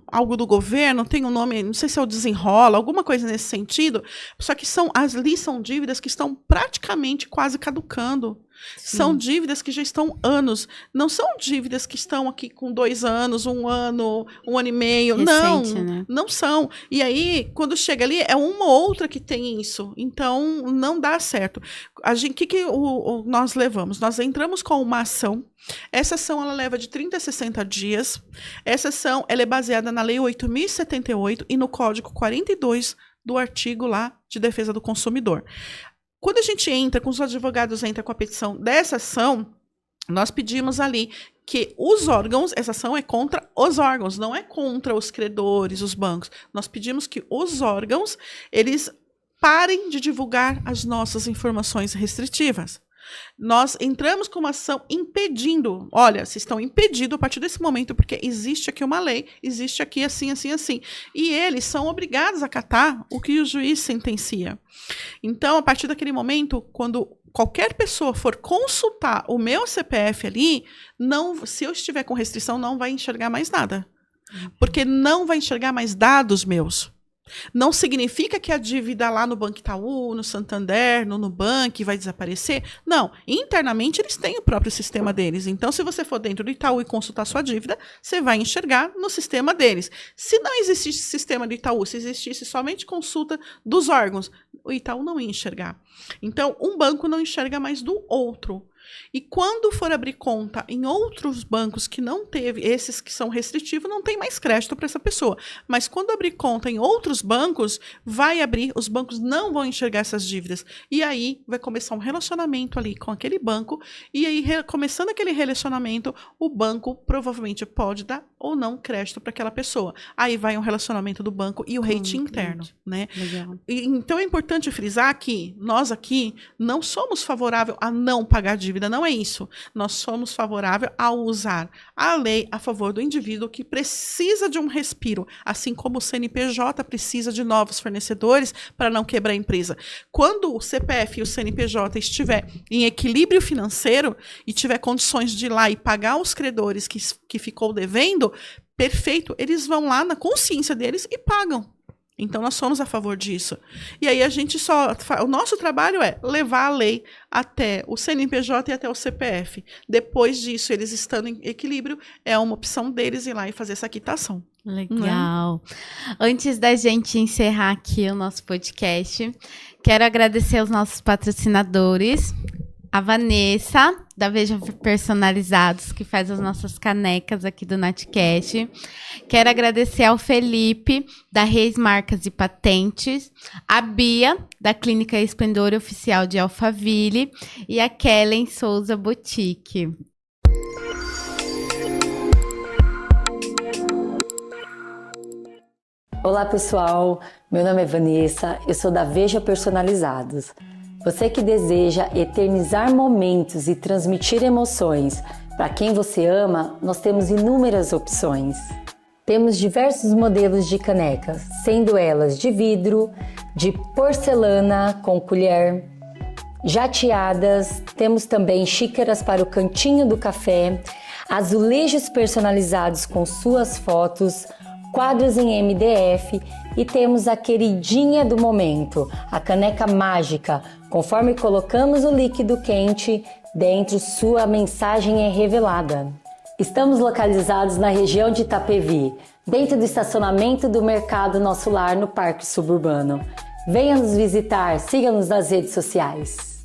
algo do governo, tem um nome, não sei se é o Desenrola, alguma coisa nesse sentido, só que ali são dívidas que estão praticamente quase caducando. Sim. São dívidas que já estão anos. Não são dívidas que estão aqui com 2 anos, 1 ano, 1 ano e meio. Recente, não, né? Não são. E aí, quando chega ali, é uma ou outra que tem isso. Então, não dá certo. O que nós levamos? Nós entramos com uma ação. Essa ação ela leva de 30 a 60 dias. Essa ação ela é baseada na Lei 8.078 e no Código 42 do artigo lá de defesa do consumidor. Quando a gente entra, com os advogados entram com a petição dessa ação, nós pedimos ali que os órgãos, essa ação é contra os órgãos, não é contra os credores, os bancos. Nós pedimos que os órgãos, eles parem de divulgar as nossas informações restritivas. Nós entramos com uma ação impedindo, olha, vocês estão impedidos a partir desse momento, porque existe aqui uma lei, existe aqui assim, assim, assim. E eles são obrigados a acatar o que o juiz sentencia. Então, a partir daquele momento, quando qualquer pessoa for consultar o meu CPF ali, se eu estiver com restrição, não vai enxergar mais nada. Porque não vai enxergar mais dados meus. Não significa que a dívida lá no Banco Itaú, no Santander, no Nubank vai desaparecer. Não, internamente eles têm o próprio sistema deles. Então, se você for dentro do Itaú e consultar sua dívida, você vai enxergar no sistema deles. Se não existisse sistema do Itaú, se existisse somente consulta dos órgãos, o Itaú não ia enxergar. Então, um banco não enxerga mais do outro. E quando for abrir conta em outros bancos que não teve, esses que são restritivos, não tem mais crédito para essa pessoa. Mas quando abrir conta em outros bancos, vai abrir, os bancos não vão enxergar essas dívidas. E aí vai começar um relacionamento ali com aquele banco, e aí, começando aquele relacionamento, o banco provavelmente pode dar ou não crédito para aquela pessoa. Aí vai um relacionamento do banco e o rating interno, né? Legal. Então é importante frisar que nós aqui não somos favoráveis a não pagar dívida, não é isso. Nós somos favoráveis a usar a lei a favor do indivíduo que precisa de um respiro, assim como o CNPJ precisa de novos fornecedores para não quebrar a empresa. Quando o CPF e o CNPJ estiver em equilíbrio financeiro e tiver condições de ir lá e pagar os credores que ficou devendo, perfeito, eles vão lá na consciência deles e pagam. Então, nós somos a favor disso. E aí, o nosso trabalho é levar a lei até o CNPJ e até o CPF. Depois disso, eles estando em equilíbrio, é uma opção deles ir lá e fazer essa quitação. Legal. Antes da gente encerrar aqui o nosso podcast, quero agradecer aos nossos patrocinadores. A Vanessa, da Veja Personalizados, que faz as nossas canecas aqui do Natcast. Quero agradecer ao Felipe, da Reis Marcas e Patentes. A Bia, da Clínica Esplendor Oficial de Alphaville. E a Kellen Souza Boutique. Olá, pessoal. Meu nome é Vanessa, eu sou da Veja Personalizados. Você que deseja eternizar momentos e transmitir emoções para quem você ama, nós temos inúmeras opções. Temos diversos modelos de canecas, sendo elas de vidro, de porcelana com colher, jateadas, temos também xícaras para o cantinho do café, azulejos personalizados com suas fotos, quadros em MDF e temos a queridinha do momento, a caneca mágica. Conforme colocamos o líquido quente dentro, sua mensagem é revelada. Estamos localizados na região de Itapevi, dentro do estacionamento do Mercado Nosso Lar, no Parque Suburbano. Venha nos visitar, siga-nos nas redes sociais.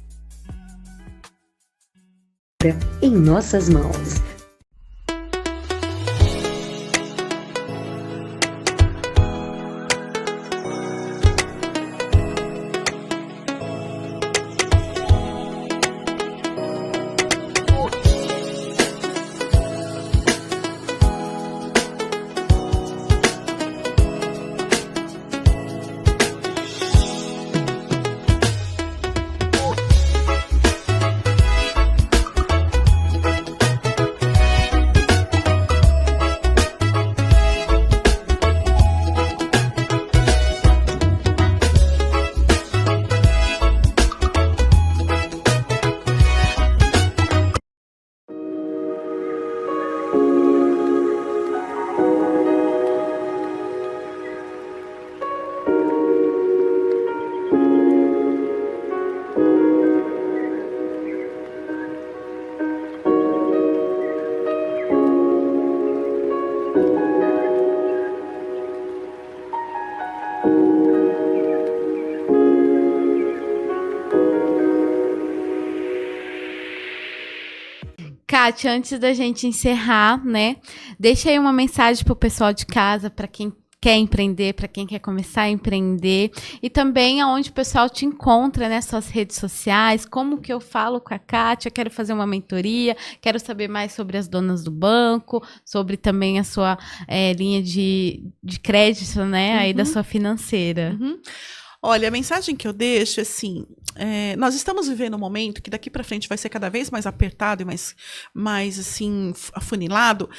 Em nossas mãos. Kátia, antes da gente encerrar, né? Deixa aí uma mensagem pro pessoal de casa, para quem quer empreender, para quem quer começar a empreender, e também aonde o pessoal te encontra, né, suas redes sociais, como que eu falo com a Kátia, quero fazer uma mentoria, quero saber mais sobre as donas do banco, sobre também a sua linha de crédito, né, aí da sua financeira. Olha, a mensagem que eu deixo é assim, nós estamos vivendo um momento que daqui para frente vai ser cada vez mais apertado e mais assim, afunilado,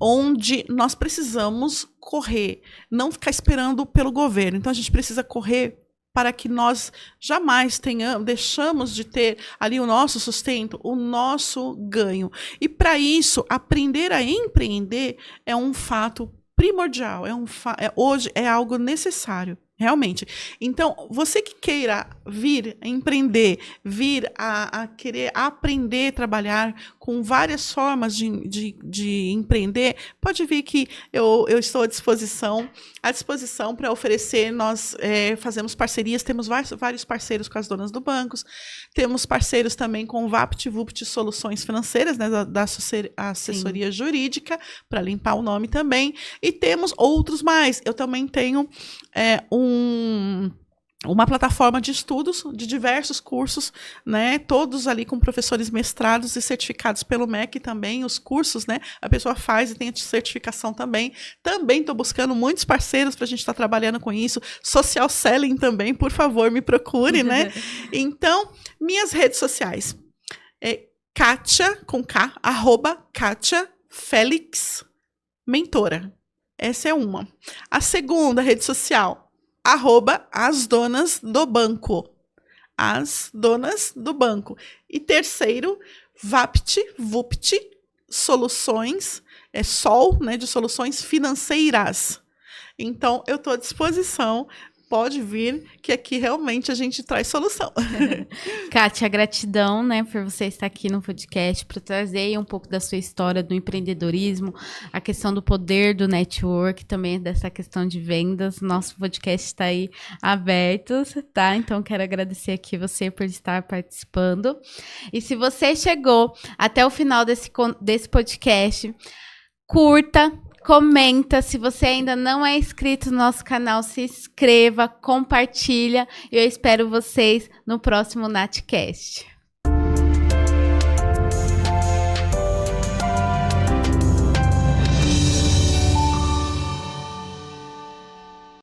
onde nós precisamos correr, não ficar esperando pelo governo. Então, a gente precisa correr para que nós jamais deixamos de ter ali o nosso sustento, o nosso ganho. E para isso, aprender a empreender é um fato primordial, hoje é algo necessário. Realmente. Então, você que queira vir empreender, vir a querer aprender a trabalhar com várias formas de empreender, pode vir que eu estou à disposição para oferecer. Nós fazemos parcerias, temos vários parceiros com as donas do bancos, temos parceiros também com o VaptVupt Soluções Financeiras, né, da assessoria jurídica, para limpar o nome também, e temos outros mais. Eu também tenho uma plataforma de estudos de diversos cursos, né, todos ali com professores mestrados e certificados pelo MEC também, os cursos, né, a pessoa faz e tem a certificação também. Também estou buscando muitos parceiros para a gente estar trabalhando com isso. Social selling também, por favor, me procure, né? Então, minhas redes sociais Kátia, com K, @Kátia Félix Mentora. Essa é uma. A segunda rede social, @asdonasdobanco. As Donas do Banco. E terceiro, VaptVupt Soluções, Sol, né, de Soluções Financeiras. Então, eu estou à disposição. Pode vir, que aqui realmente a gente traz solução. Kátia, gratidão, né, por você estar aqui no podcast, para trazer um pouco da sua história do empreendedorismo, a questão do poder do network, também dessa questão de vendas. Nosso podcast está aí aberto, tá? Então, quero agradecer aqui você por estar participando. E se você chegou até o final desse podcast, curta, comenta. Se você ainda não é inscrito no nosso canal, se inscreva, compartilha. Eu espero vocês no próximo Natcast.